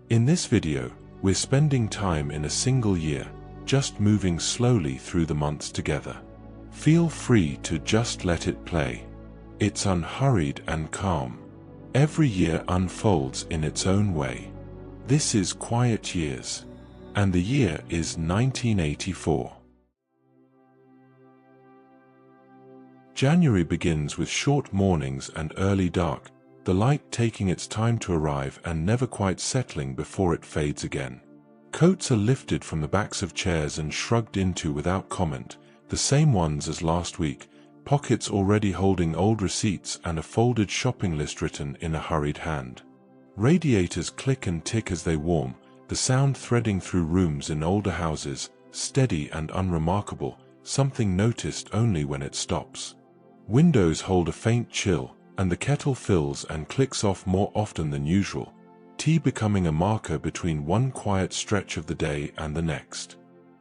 In this video, we're spending time in a single year, just moving slowly through the months together. Feel free to just let it play. It's unhurried and calm. Every year unfolds in its own way. This is Quiet Years. And the year is 1984. January begins with short mornings and early dark, the light taking its time to arrive and never quite settling before it fades again. Coats are lifted from the backs of chairs and shrugged into without comment, the same ones as last week, pockets already holding old receipts and a folded shopping list written in a hurried hand. Radiators click and tick as they warm, the sound threading through rooms in older houses, steady and unremarkable, something noticed only when it stops. Windows hold a faint chill, and the kettle fills and clicks off more often than usual, tea becoming a marker between one quiet stretch of the day and the next.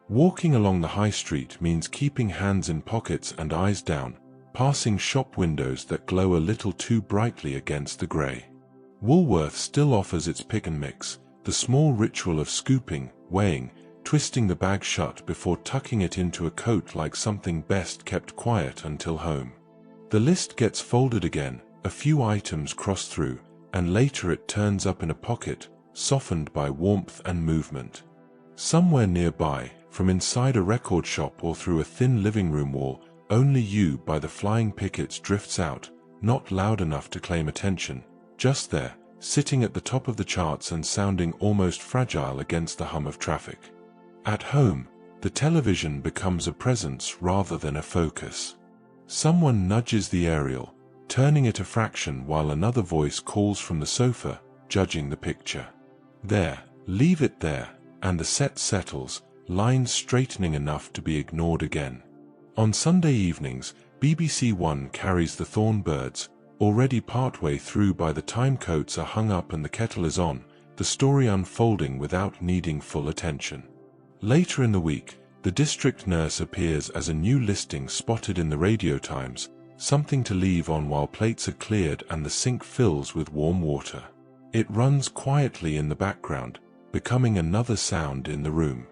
Walking along the high street means keeping hands in pockets and eyes down, passing shop windows that glow a little too brightly against the grey. Woolworth still offers its pick and mix, the small ritual of scooping, weighing, twisting the bag shut before tucking it into a coat like something best kept quiet until home. The list gets folded again, a few items cross through, and later it turns up in a pocket, softened by warmth and movement. Somewhere nearby, from inside a record shop or through a thin living room wall, Only You by the Flying Pickets drifts out, not loud enough to claim attention, just there, sitting at the top of the charts and sounding almost fragile against the hum of traffic. At home, the television becomes a presence rather than a focus. Someone nudges the aerial, turning it a fraction while another voice calls from the sofa, judging the picture. There, leave it there, and the set settles, lines straightening enough to be ignored again. On Sunday evenings, BBC One carries The Thornbirds, already partway through by the time coats are hung up and the kettle is on, the story unfolding without needing full attention. Later in the week, The District Nurse appears as a new listing spotted in the Radio Times, something to leave on while plates are cleared and the sink fills with warm water. It runs quietly in the background, becoming another sound in the room.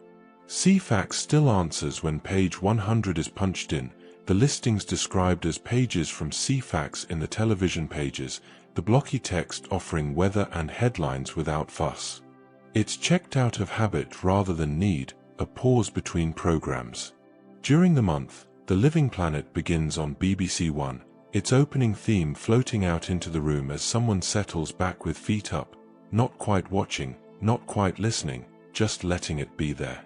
CFAX still answers when page 100 is punched in, the listings described as pages from CFAX in the television pages, the blocky text offering weather and headlines without fuss. It's checked out of habit rather than need, a pause between programs. During the month, The Living Planet begins on BBC One, its opening theme floating out into the room as someone settles back with feet up, not quite watching, not quite listening, just letting it be there.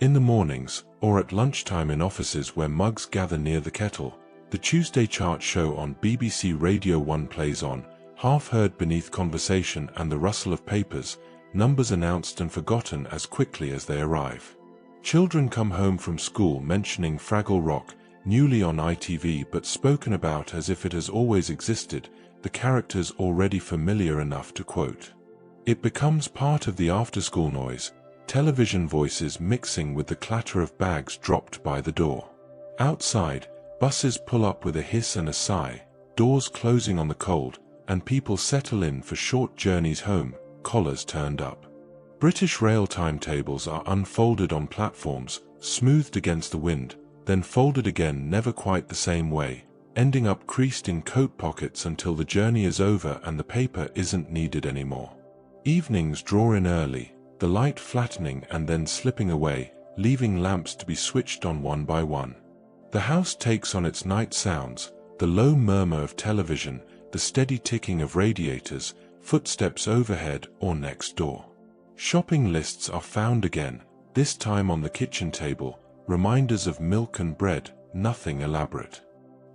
In the mornings, or at lunchtime in offices where mugs gather near the kettle, the Tuesday chart show on BBC Radio 1 plays on, half heard beneath conversation and the rustle of papers, numbers announced and forgotten as quickly as they arrive. Children come home from school mentioning Fraggle Rock, newly on ITV but spoken about as if it has always existed, the characters already familiar enough to quote. It becomes part of the after-school noise, television voices mixing with the clatter of bags dropped by the door. Outside, buses pull up with a hiss and a sigh, doors closing on the cold, and people settle in for short journeys home, collars turned up. British rail timetables are unfolded on platforms, smoothed against the wind, then folded again never quite the same way, ending up creased in coat pockets until the journey is over and the paper isn't needed anymore. Evenings draw in early, the light flattening and then slipping away, leaving lamps to be switched on one by one. The house takes on its night sounds, the low murmur of television, the steady ticking of radiators, footsteps overhead or next door. Shopping lists are found again, this time on the kitchen table, reminders of milk and bread, nothing elaborate.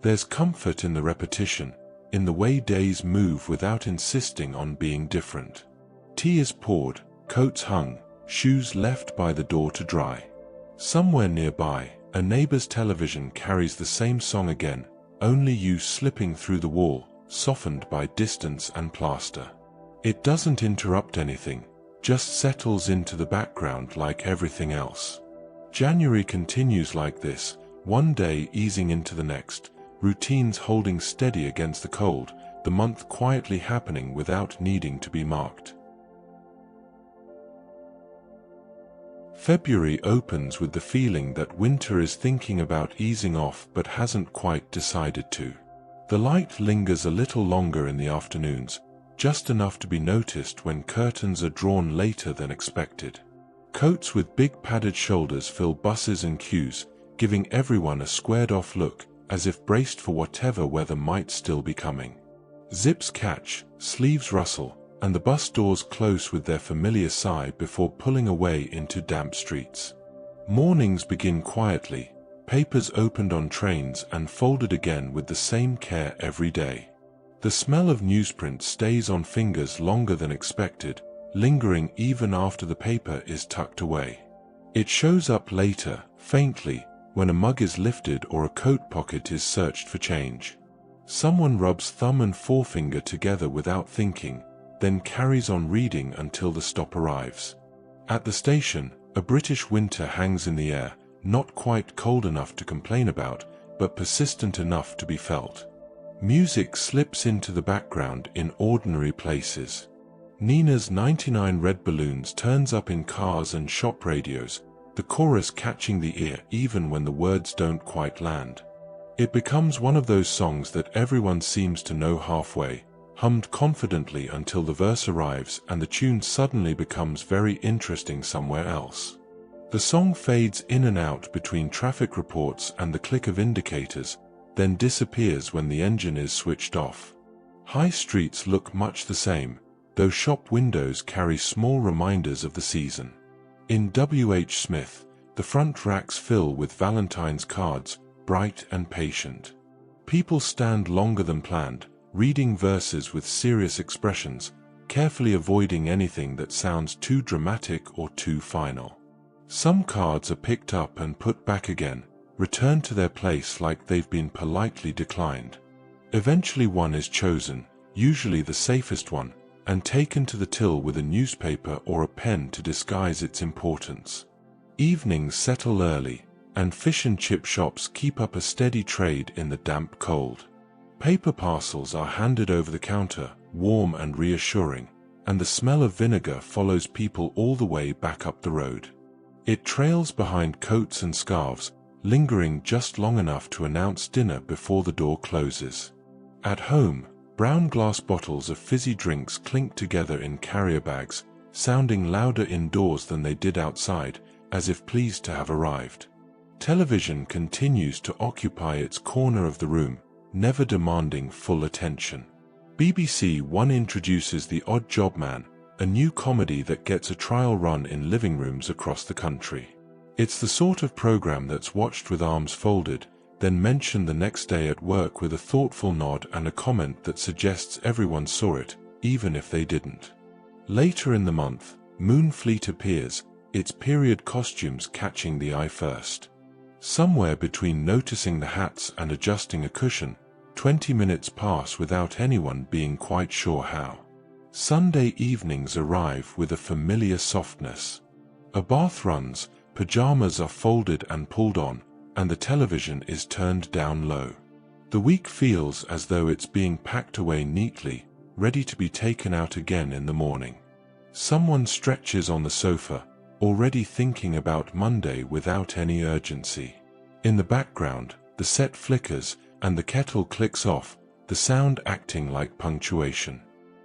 There's comfort in the repetition, in the way days move without insisting on being different. Tea is poured, coats hung, shoes left by the door to dry. Somewhere nearby, a neighbor's television carries the same song again, Only You slipping through the wall, softened by distance and plaster. It doesn't interrupt anything, just settles into the background like everything else. January continues like this, one day easing into the next, routines holding steady against the cold, the month quietly happening without needing to be marked. February opens with the feeling that winter is thinking about easing off but hasn't quite decided to. The light lingers a little longer in the afternoons, just enough to be noticed when curtains are drawn later than expected. Coats with big padded shoulders fill buses and queues, giving everyone a squared-off look, as if braced for whatever weather might still be coming. Zips catch, sleeves rustle, and the bus doors close with their familiar sigh before pulling away into damp streets. Mornings begin quietly, papers opened on trains and folded again with the same care every day. The smell of newsprint stays on fingers longer than expected, lingering even after the paper is tucked away. It shows up later, faintly, when a mug is lifted or a coat pocket is searched for change. Someone rubs thumb and forefinger together without thinking, then carries on reading until the stop arrives. At the station, a British winter hangs in the air, not quite cold enough to complain about, but persistent enough to be felt. Music slips into the background in ordinary places. Nina's 99 Red Balloons turns up in cars and shop radios, the chorus catching the ear even when the words don't quite land. It becomes one of those songs that everyone seems to know halfway, hummed confidently until the verse arrives and the tune suddenly becomes very interesting somewhere else. The song fades in and out between traffic reports and the click of indicators, then disappears when the engine is switched off. High streets look much the same, though shop windows carry small reminders of the season. In W.H. Smith, the front racks fill with Valentine's cards, bright and patient. People stand longer than planned, reading verses with serious expressions, carefully avoiding anything that sounds too dramatic or too final. Some cards are picked up and put back again, returned to their place like they've been politely declined. Eventually one is chosen, usually the safest one, and taken to the till with a newspaper or a pen to disguise its importance. Evenings settle early, and fish and chip shops keep up a steady trade in the damp cold. Paper parcels are handed over the counter, warm and reassuring, and the smell of vinegar follows people all the way back up the road. It trails behind coats and scarves, lingering just long enough to announce dinner before the door closes. At home, brown glass bottles of fizzy drinks clink together in carrier bags, sounding louder indoors than they did outside, as if pleased to have arrived. Television continues to occupy its corner of the room, never demanding full attention. BBC One introduces The Odd Job Man, a new comedy that gets a trial run in living rooms across the country. It's the sort of program that's watched with arms folded, then mentioned the next day at work with a thoughtful nod and a comment that suggests everyone saw it, even if they didn't. Later in the month, Moonfleet appears, its period costumes catching the eye first. Somewhere between noticing the hats and adjusting a cushion, 20 minutes pass without anyone being quite sure how. Sunday evenings arrive with a familiar softness. A bath runs, pajamas are folded and pulled on, and the television is turned down low. The week feels as though it's being packed away neatly, ready to be taken out again in the morning. Someone stretches on the sofa, already thinking about Monday without any urgency. In the background, the set flickers, and the kettle clicks off, the sound acting like punctuation.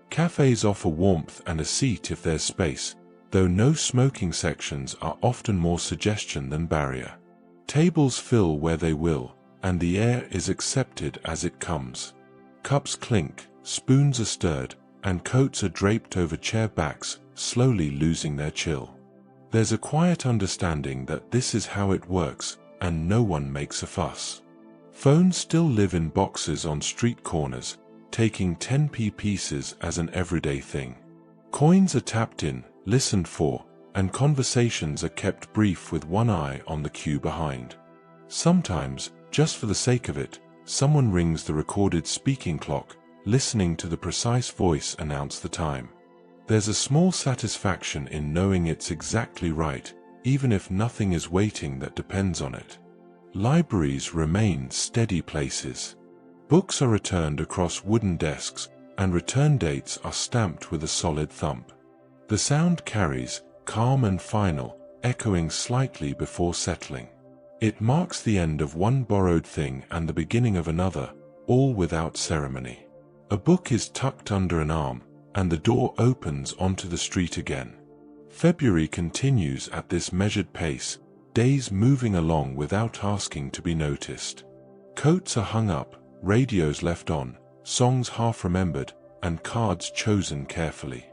Cafes offer warmth and a seat if there's space, though no smoking sections are often more suggestion than barrier. Tables fill where they will, and the air is accepted as it comes. Cups clink, spoons are stirred, and coats are draped over chair backs, slowly losing their chill. There's a quiet understanding that this is how it works, and no one makes a fuss. Phones still live in boxes on street corners, taking 10p pieces as an everyday thing. Coins are tapped in, listened for, and conversations are kept brief with one eye on the queue behind. Sometimes, just for the sake of it, someone rings the recorded speaking clock, listening to the precise voice announce the time. There's a small satisfaction in knowing it's exactly right, even if nothing is waiting that depends on it. Libraries remain steady places. Books are returned across wooden desks, and return dates are stamped with a solid thump. The sound carries, calm and final, echoing slightly before settling. It marks the end of one borrowed thing and the beginning of another, all without ceremony. A book is tucked under an arm, and the door opens onto the street again. February continues at this measured pace, days moving along without asking to be noticed. Coats are hung up, radios left on, songs half remembered, and cards chosen carefully.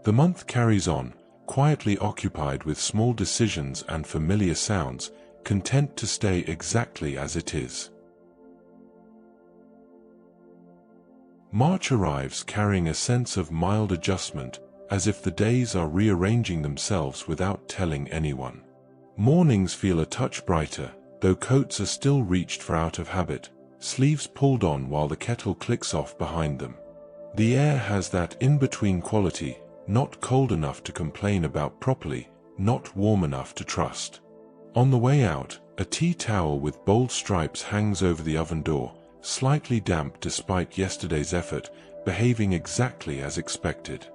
The month carries on, quietly occupied with small decisions and familiar sounds, content to stay exactly as it is. March arrives carrying a sense of mild adjustment, as if the days are rearranging themselves without telling anyone. Mornings feel a touch brighter, though coats are still reached for out of habit, sleeves pulled on while the kettle clicks off behind them. The air has that in-between quality, not cold enough to complain about properly, not warm enough to trust. On the way out, a tea towel with bold stripes hangs over the oven door, slightly damp despite yesterday's effort, behaving exactly as expected.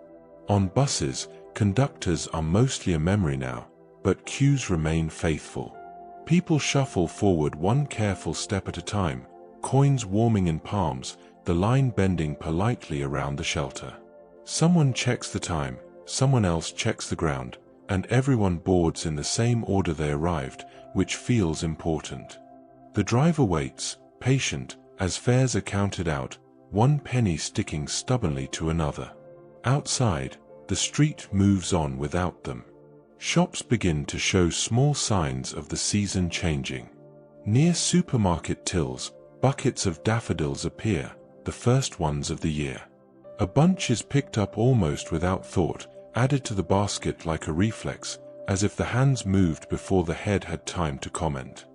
On buses, conductors are mostly a memory now, but queues remain faithful. People shuffle forward one careful step at a time, coins warming in palms, the line bending politely around the shelter. Someone checks the time, someone else checks the ground, and everyone boards in the same order they arrived, which feels important. The driver waits, patient, as fares are counted out, one penny sticking stubbornly to another. Outside, the street moves on without them. Shops begin to show small signs of the season changing. Near supermarket tills, buckets of daffodils appear, the first ones of the year. A bunch is picked up almost without thought, added to the basket like a reflex, as if the hands moved before the head had time to comment.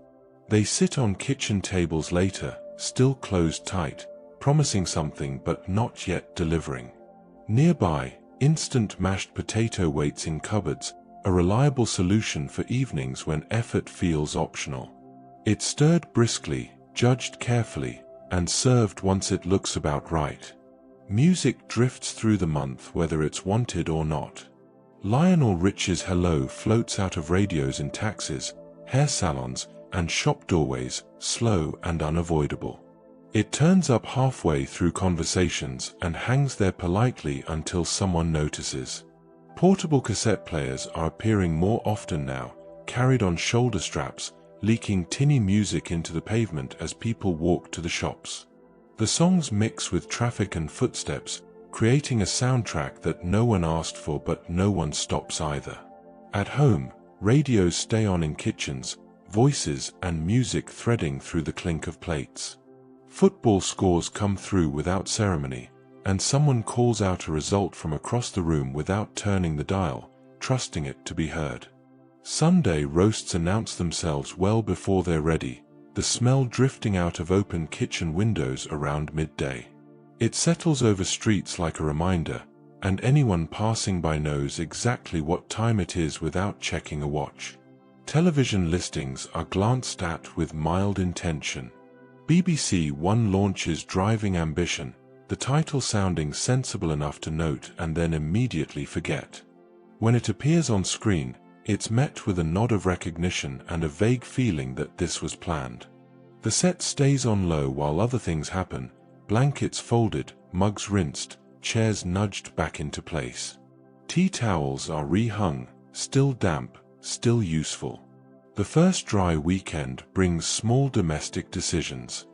They sit on kitchen tables later, still closed tight, promising something but not yet delivering. Nearby, instant mashed potato waits in cupboards, a reliable solution for evenings when effort feels optional. It's stirred briskly, judged carefully, and served once it looks about right. Music drifts through the month whether it's wanted or not. Lionel Richie's Hello floats out of radios in taxis, hair salons, and shop doorways, slow and unavoidable. It turns up halfway through conversations and hangs there politely until someone notices. Portable cassette players are appearing more often now, carried on shoulder straps, leaking tinny music into the pavement as people walk to the shops. The songs mix with traffic and footsteps, creating a soundtrack that no one asked for but no one stops either. At home, radios stay on in kitchens, voices and music threading through the clink of plates. Football scores come through without ceremony, and someone calls out a result from across the room without turning the dial, trusting it to be heard. Sunday roasts announce themselves well before they're ready, the smell drifting out of open kitchen windows around midday. It settles over streets like a reminder, and anyone passing by knows exactly what time it is without checking a watch. Television listings are glanced at with mild intention. BBC One launches Driving Ambition, the title sounding sensible enough to note and then immediately forget. When it appears on screen, it's met with a nod of recognition and a vague feeling that this was planned. The set stays on low while other things happen, blankets folded, mugs rinsed, chairs nudged back into place. Tea towels are rehung, still damp, still useful. The first dry weekend brings small domestic decisions.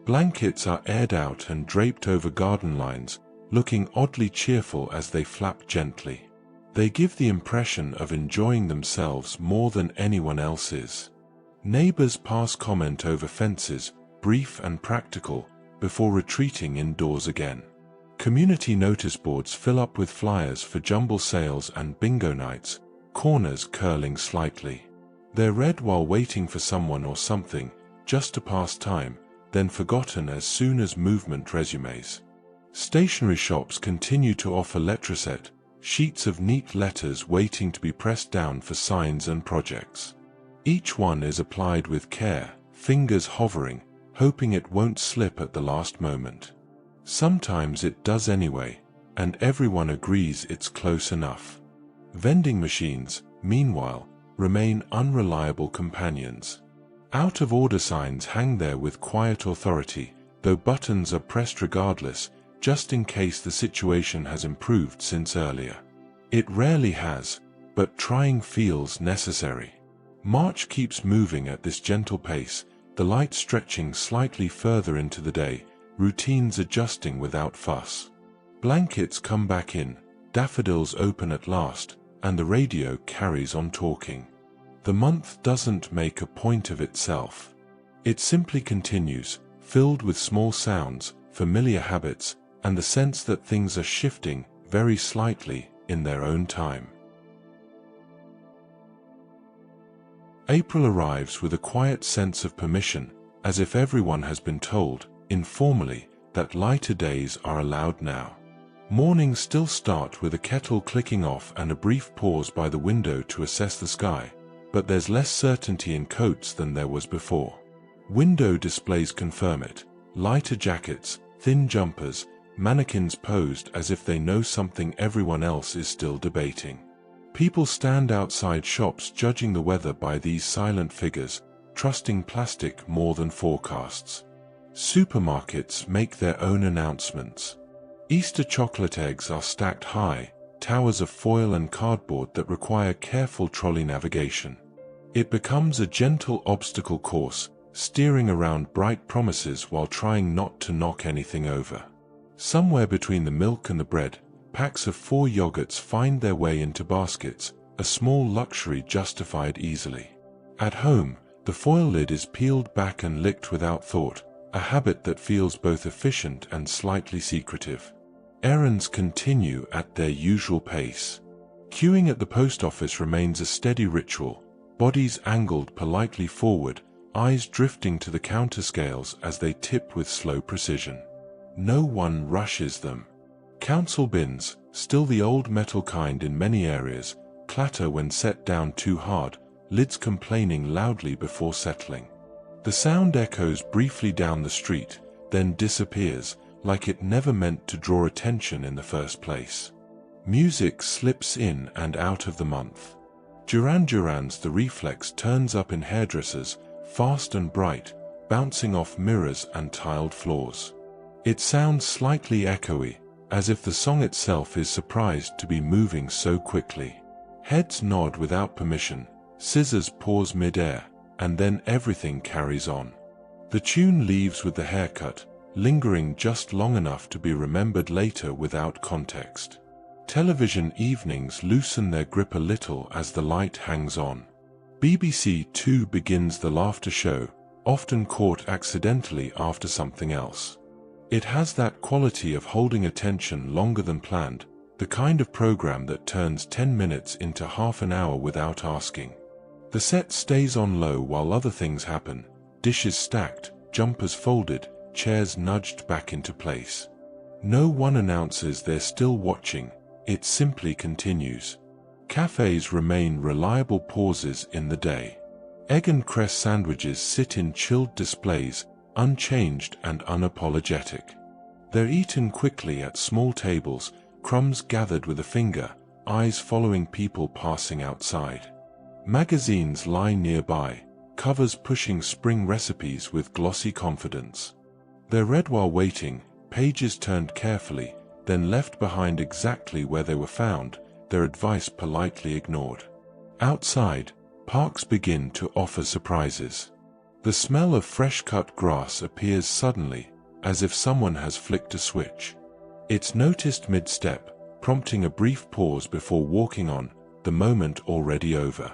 Blankets are aired out and draped over garden lines, looking oddly cheerful as they flap gently. They give the impression of enjoying themselves more than anyone else is. Neighbors pass comment over fences, brief and practical, before retreating indoors again. Community notice boards fill up with flyers for jumble sales and bingo nights, corners curling slightly. They're read while waiting for someone or something, just to pass time, then forgotten as soon as movement resumes. Stationery shops continue to offer letraset, sheets of neat letters waiting to be pressed down for signs and projects. Each one is applied with care, fingers hovering, hoping it won't slip at the last moment. Sometimes it does anyway, and everyone agrees it's close enough. Vending machines, meanwhile, remain unreliable companions. Out-of-order signs hang there with quiet authority, though buttons are pressed regardless, just in case the situation has improved since earlier. It rarely has, but trying feels necessary. March keeps moving at this gentle pace, the light stretching slightly further into the day, routines adjusting without fuss. Blankets come back in, daffodils open at last, and the radio carries on talking. The month doesn't make a point of itself. It simply continues, filled with small sounds, familiar habits, and the sense that things are shifting, very slightly, in their own time. April arrives with a quiet sense of permission, as if everyone has been told, informally, that lighter days are allowed now. Mornings still start with a kettle clicking off and a brief pause by the window to assess the sky, but there's less certainty in coats than there was before. Window displays confirm it: lighter jackets, thin jumpers, mannequins posed as if they know something everyone else is still debating. People stand outside shops judging the weather by these silent figures, trusting plastic more than forecasts. Supermarkets make their own announcements. Easter chocolate eggs are stacked high, towers of foil and cardboard that require careful trolley navigation. It becomes a gentle obstacle course, steering around bright promises while trying not to knock anything over. Somewhere between the milk and the bread, packs of 4 yogurts find their way into baskets, a small luxury justified easily. At home, the foil lid is peeled back and licked without thought, a habit that feels both efficient and slightly secretive. Errands continue at their usual pace. Queuing at the post office remains a steady ritual, bodies angled politely forward, eyes drifting to the counter scales as they tip with slow precision. No one rushes them. Council bins, still the old metal kind in many areas, clatter when set down too hard, lids complaining loudly before settling. The sound echoes briefly down the street, then disappears, like it never meant to draw attention in the first place. Music slips in and out of the month. Duran Duran's The Reflex turns up in hairdressers, fast and bright, bouncing off mirrors and tiled floors. It sounds slightly echoey, as if the song itself is surprised to be moving so quickly. Heads nod without permission, scissors pause mid-air, and then everything carries on. The tune leaves with the haircut, lingering just long enough to be remembered later without context. Television evenings loosen their grip a little as the light hangs on. BBC Two begins the laughter show, often caught accidentally after something else. It has that quality of holding attention longer than planned, the kind of program that turns 10 minutes into half an hour without asking. The set stays on low while other things happen, dishes stacked, jumpers folded, chairs nudged back into place. No one announces they're still watching, it simply continues. Cafes remain reliable pauses in the day. Egg and cress sandwiches sit in chilled displays, unchanged and unapologetic. They're eaten quickly at small tables, crumbs gathered with a finger, eyes following people passing outside. Magazines lie nearby, covers pushing spring recipes with glossy confidence. They're read while waiting, pages turned carefully, then left behind exactly where they were found, their advice politely ignored. Outside, parks begin to offer surprises. The smell of fresh-cut grass appears suddenly, as if someone has flicked a switch. It's noticed mid-step, prompting a brief pause before walking on, the moment already over.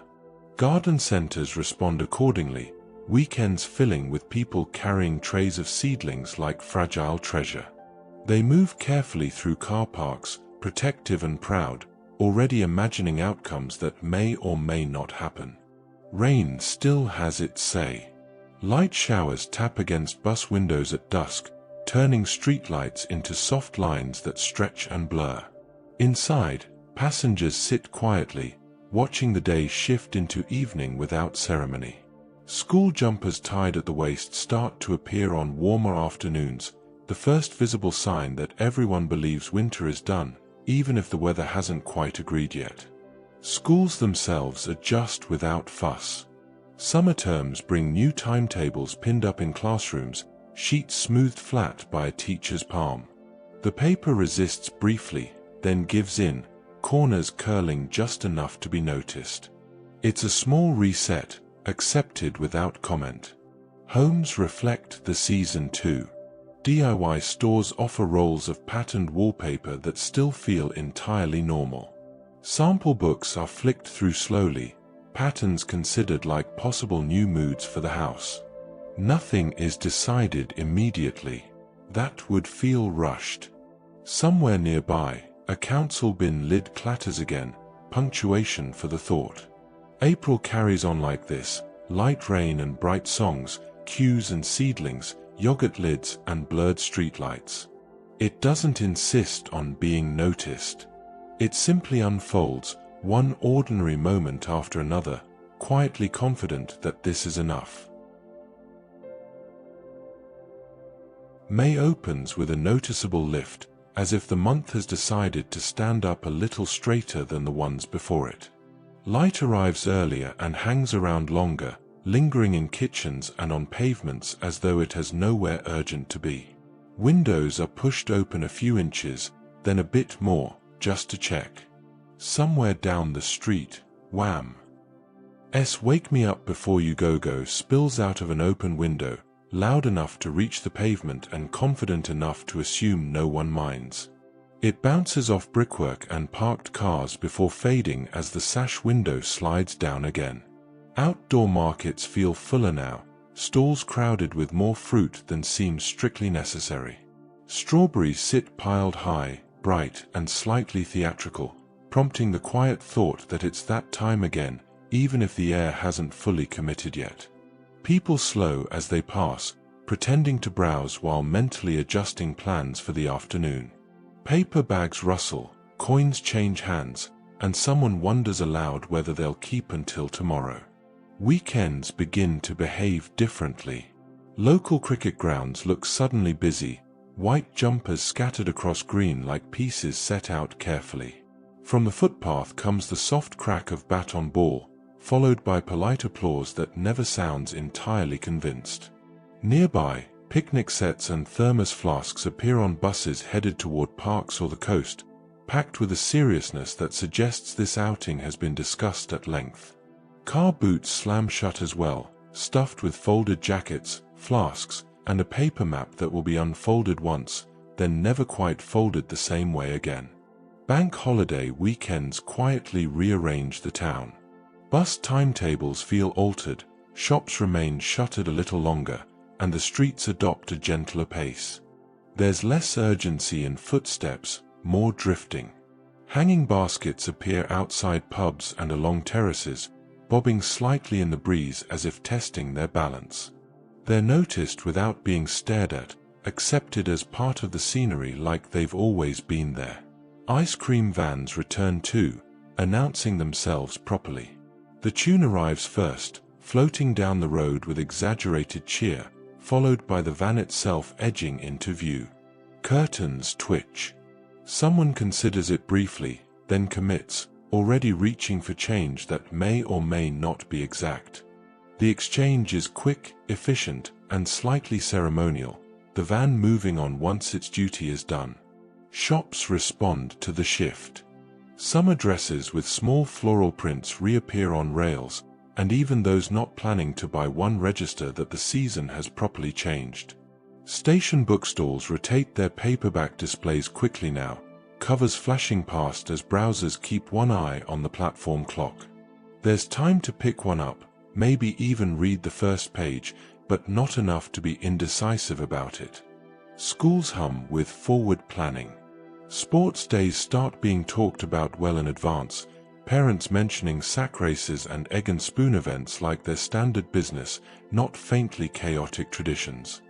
Garden centers respond accordingly, weekends filling with people carrying trays of seedlings like fragile treasure. They move carefully through car parks, protective and proud, already imagining outcomes that may or may not happen. Rain still has its say. Light showers tap against bus windows at dusk, turning streetlights into soft lines that stretch and blur. Inside, passengers sit quietly, watching the day shift into evening without ceremony. School jumpers tied at the waist start to appear on warmer afternoons, the first visible sign that everyone believes winter is done, even if the weather hasn't quite agreed yet. Schools themselves adjust without fuss. Summer terms bring new timetables pinned up in classrooms, sheets smoothed flat by a teacher's palm. The paper resists briefly, then gives in, corners curling just enough to be noticed. It's a small reset, accepted without comment. Homes reflect the season too. DIY stores offer rolls of patterned wallpaper that still feel entirely normal. Sample books are flicked through slowly, patterns considered like possible new moods for the house. Nothing is decided immediately. That would feel rushed. Somewhere nearby, a council bin lid clatters again, punctuation for the thought. April carries on like this, light rain and bright songs, cues and seedlings, yogurt lids and blurred streetlights. It doesn't insist on being noticed. It simply unfolds, one ordinary moment after another, quietly confident that this is enough. May opens with a noticeable lift, as if the month has decided to stand up a little straighter than the ones before it. Light arrives earlier and hangs around longer, lingering in kitchens and on pavements as though it has nowhere urgent to be. Windows are pushed open a few inches, then a bit more, just to check. Somewhere down the street, Wham! Wake Me Up Before You Go spills out of an open window, loud enough to reach the pavement and confident enough to assume no one minds. It bounces off brickwork and parked cars before fading as the sash window slides down again. Outdoor markets feel fuller now, stalls crowded with more fruit than seems strictly necessary. Strawberries sit piled high, bright and slightly theatrical, prompting the quiet thought that it's that time again, even if the air hasn't fully committed yet. People slow as they pass, pretending to browse while mentally adjusting plans for the afternoon. Paper bags rustle, coins change hands, and someone wonders aloud whether they'll keep until tomorrow. Weekends begin to behave differently. Local cricket grounds look suddenly busy, white jumpers scattered across green like pieces set out carefully. From the footpath comes the soft crack of bat on ball, followed by polite applause that never sounds entirely convinced. Nearby, picnic sets and thermos flasks appear on buses headed toward parks or the coast, packed with a seriousness that suggests this outing has been discussed at length. Car boots slam shut as well, stuffed with folded jackets, flasks, and a paper map that will be unfolded once, then never quite folded the same way again. Bank holiday weekends quietly rearrange the town. Bus timetables feel altered, shops remain shuttered a little longer, and the streets adopt a gentler pace. There's less urgency in footsteps, more drifting. Hanging baskets appear outside pubs and along terraces, bobbing slightly in the breeze as if testing their balance. They're noticed without being stared at, accepted as part of the scenery like they've always been there. Ice cream vans return too, announcing themselves properly. The tune arrives first, floating down the road with exaggerated cheer, followed by the van itself edging into view. Curtains twitch. Someone considers it briefly, then commits, already reaching for change that may or may not be exact. The exchange is quick, efficient, and slightly ceremonial, the van moving on once its duty is done. Shops respond to the shift. Summer dresses with small floral prints reappear on rails, and even those not planning to buy one register that the season has properly changed. Station bookstalls rotate their paperback displays quickly now, covers flashing past as browsers keep one eye on the platform clock. There's time to pick one up, maybe even read the first page, but not enough to be indecisive about it. Schools hum with forward planning. Sports days start being talked about well in advance, parents mentioning sack races and egg and spoon events like their standard business, not faintly chaotic traditions.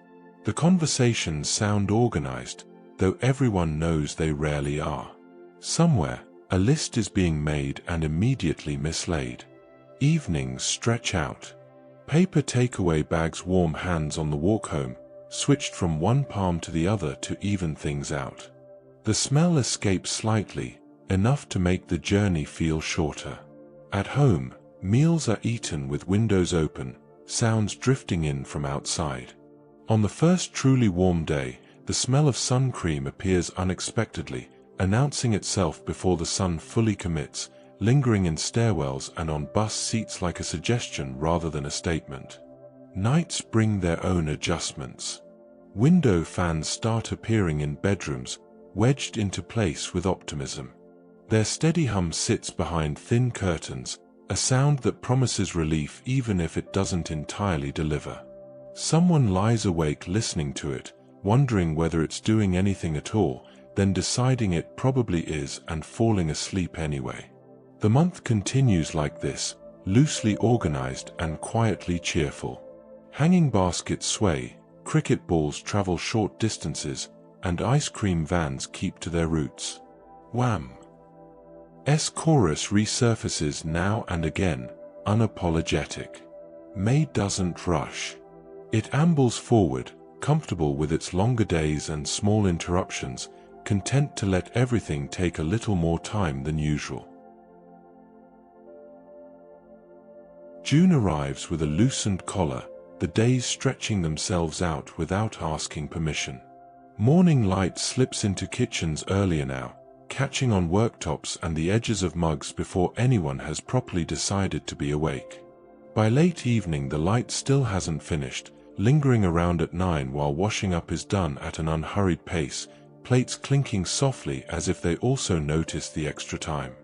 The conversations sound organized, though everyone knows they rarely are. Somewhere, a list is being made and immediately mislaid. Evenings stretch out. Paper takeaway bags warm hands on the walk home, switched from one palm to the other to even things out. The smell escapes slightly, enough to make the journey feel shorter. At home, meals are eaten with windows open, sounds drifting in from outside. On the first truly warm day, the smell of sun cream appears unexpectedly, announcing itself before the sun fully commits, lingering in stairwells and on bus seats like a suggestion rather than a statement. Nights bring their own adjustments. Window fans start appearing in bedrooms, wedged into place with optimism. Their steady hum sits behind thin curtains, a sound that promises relief even if it doesn't entirely deliver. Someone lies awake listening to it, wondering whether it's doing anything at all, then deciding it probably is and falling asleep anyway. The month continues like this, loosely organized and quietly cheerful. Hanging baskets sway, cricket balls travel short distances, and ice cream vans keep to their routes. Wham's chorus resurfaces now and again, unapologetic. May doesn't rush. It ambles forward, comfortable with its longer days and small interruptions, content to let everything take a little more time than usual. June arrives with a loosened collar, the days stretching themselves out without asking permission. Morning light slips into kitchens earlier now, catching on worktops and the edges of mugs before anyone has properly decided to be awake. By late evening the light still hasn't finished, lingering around at 9 while washing up is done at an unhurried pace, plates clinking softly as if they also notice the extra time.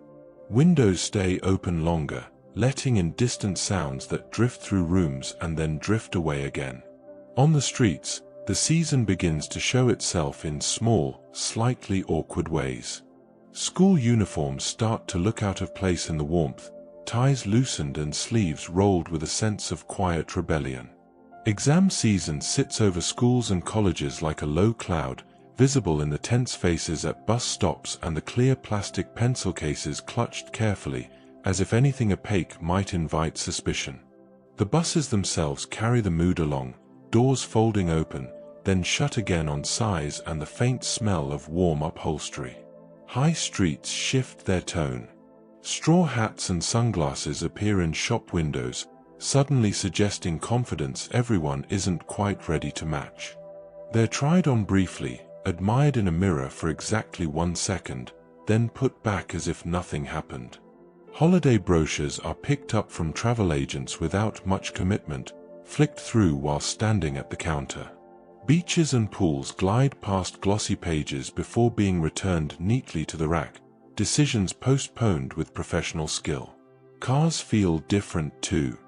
Windows stay open longer, letting in distant sounds that drift through rooms and then drift away again. On the streets, the season begins to show itself in small, slightly awkward ways. School uniforms start to look out of place in the warmth, ties loosened and sleeves rolled with a sense of quiet rebellion. Exam season sits over schools and colleges like a low cloud, visible in the tense faces at bus stops and the clear plastic pencil cases clutched carefully, as if anything opaque might invite suspicion. The buses themselves carry the mood along, doors folding open, then shut again on sighs and the faint smell of warm upholstery. High streets shift their tone. Straw hats and sunglasses appear in shop windows, suddenly suggesting confidence everyone isn't quite ready to match. They're tried on briefly, admired in a mirror for exactly 1 second, then put back as if nothing happened. Holiday brochures are picked up from travel agents without much commitment, flicked through while standing at the counter. Beaches and pools glide past glossy pages before being returned neatly to the rack, decisions postponed with professional skill. Cars feel different too.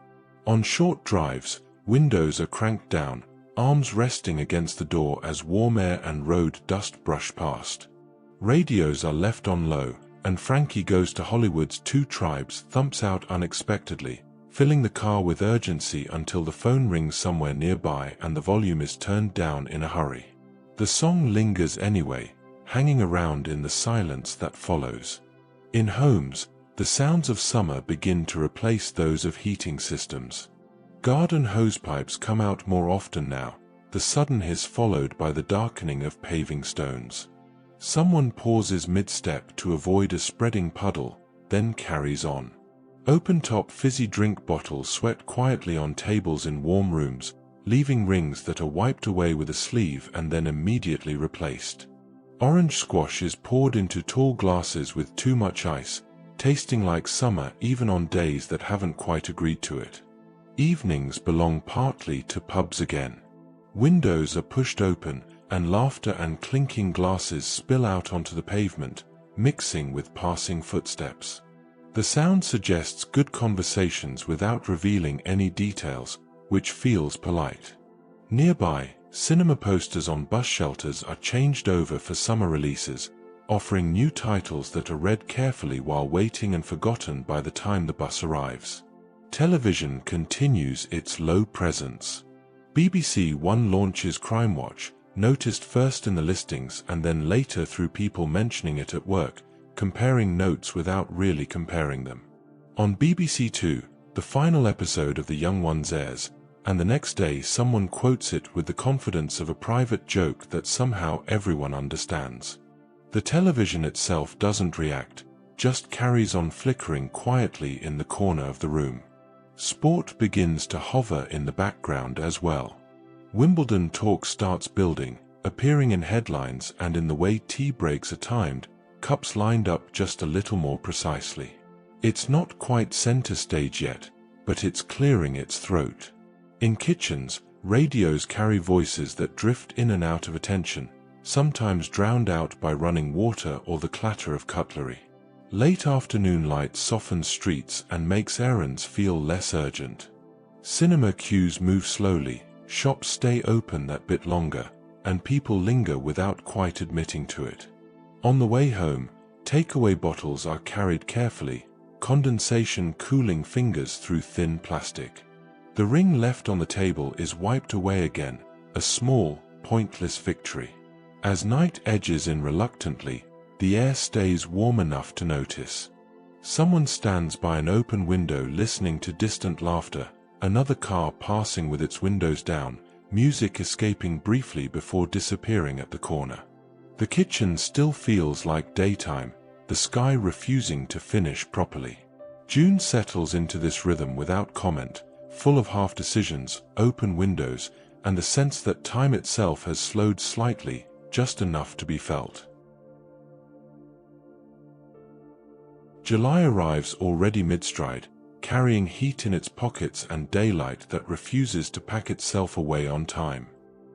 On short drives, windows are cranked down, arms resting against the door as warm air and road dust brush past. Radios are left on low, and Frankie Goes to Hollywood's Two Tribes thumps out unexpectedly, filling the car with urgency until the phone rings somewhere nearby and the volume is turned down in a hurry. The song lingers anyway, hanging around in the silence that follows. In homes, the sounds of summer begin to replace those of heating systems. Garden hosepipes come out more often now, the sudden hiss followed by the darkening of paving stones. Someone pauses mid-step to avoid a spreading puddle, then carries on. Open-top fizzy drink bottles sweat quietly on tables in warm rooms, leaving rings that are wiped away with a sleeve and then immediately replaced. Orange squash is poured into tall glasses with too much ice, tasting like summer even on days that haven't quite agreed to it. Evenings belong partly to pubs again. Windows are pushed open, and laughter and clinking glasses spill out onto the pavement, mixing with passing footsteps. The sound suggests good conversations without revealing any details, which feels polite. Nearby, cinema posters on bus shelters are changed over for summer releases, offering new titles that are read carefully while waiting and forgotten by the time the bus arrives. Television continues its low presence. BBC One launches Crime Watch, noticed first in the listings and then later through people mentioning it at work, comparing notes without really comparing them. On BBC Two, the final episode of The Young Ones airs, and the next day someone quotes it with the confidence of a private joke that somehow everyone understands. The television itself doesn't react, just carries on flickering quietly in the corner of the room. Sport begins to hover in the background as well. Wimbledon talk starts building, appearing in headlines and in the way tea breaks are timed, cups lined up just a little more precisely. It's not quite center stage yet, but it's clearing its throat. In kitchens, radios carry voices that drift in and out of attention, sometimes drowned out by running water or the clatter of cutlery. Late afternoon light softens streets and makes errands feel less urgent. Cinema queues move slowly, shops stay open that bit longer, and people linger without quite admitting to it. On the way home, takeaway bottles are carried carefully, condensation cooling fingers through thin plastic. The ring left on the table is wiped away again, a small, pointless victory. As night edges in reluctantly, the air stays warm enough to notice. Someone stands by an open window listening to distant laughter, another car passing with its windows down, music escaping briefly before disappearing at the corner. The kitchen still feels like daytime, the sky refusing to finish properly. June settles into this rhythm without comment, full of half-decisions, open windows, and the sense that time itself has slowed slightly, just enough to be felt. July arrives already mid-stride, carrying heat in its pockets and daylight that refuses to pack itself away on time.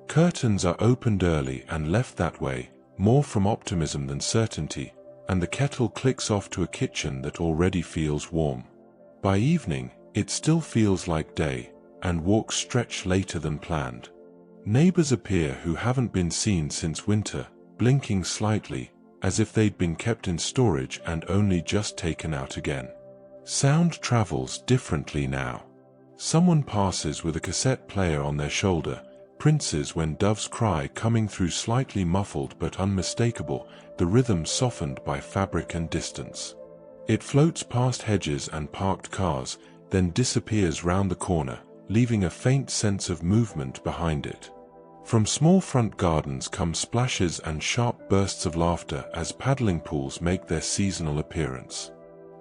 Curtains are opened early and left that way, more from optimism than certainty, and the kettle clicks off to a kitchen that already feels warm. By evening, it still feels like day, and walks stretch later than planned. Neighbors appear who haven't been seen since winter, blinking slightly, as if they'd been kept in storage and only just taken out again. Sound travels differently now. Someone passes with a cassette player on their shoulder, Prince's When Doves Cry coming through slightly muffled but unmistakable, the rhythm softened by fabric and distance. It floats past hedges and parked cars, then disappears round the corner, leaving a faint sense of movement behind it. From small front gardens come splashes and sharp bursts of laughter as paddling pools make their seasonal appearance.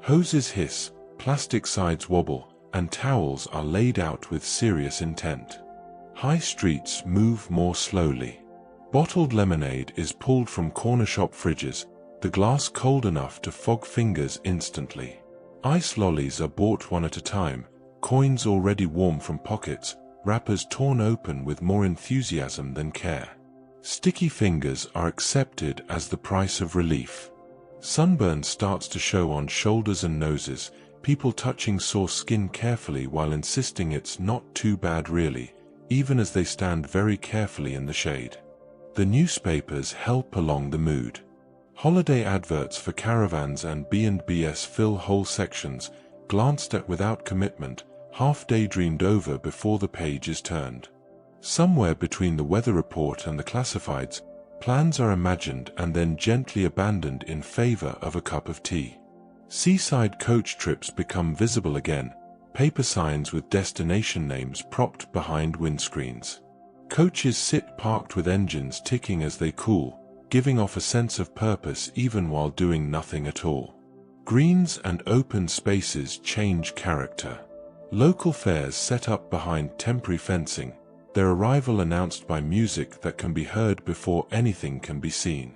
Hoses hiss, plastic sides wobble, and towels are laid out with serious intent. High streets move more slowly. Bottled lemonade is pulled from corner shop fridges, the glass cold enough to fog fingers instantly. Ice lollies are bought one at a time, coins already warm from pockets, wrappers torn open with more enthusiasm than care. Sticky fingers are accepted as the price of relief. Sunburn starts to show on shoulders and noses, people touching sore skin carefully while insisting it's not too bad really, even as they stand very carefully in the shade. The newspapers help along the mood. Holiday adverts for caravans and B&Bs fill whole sections, glanced at without commitment, half daydreamed over before the page is turned. Somewhere between the weather report and the classifieds, plans are imagined and then gently abandoned in favor of a cup of tea. Seaside coach trips become visible again, paper signs with destination names propped behind windscreens. Coaches sit parked with engines ticking as they cool, giving off a sense of purpose even while doing nothing at all. Greens and open spaces change character. Local fairs set up behind temporary fencing, their arrival announced by music that can be heard before anything can be seen.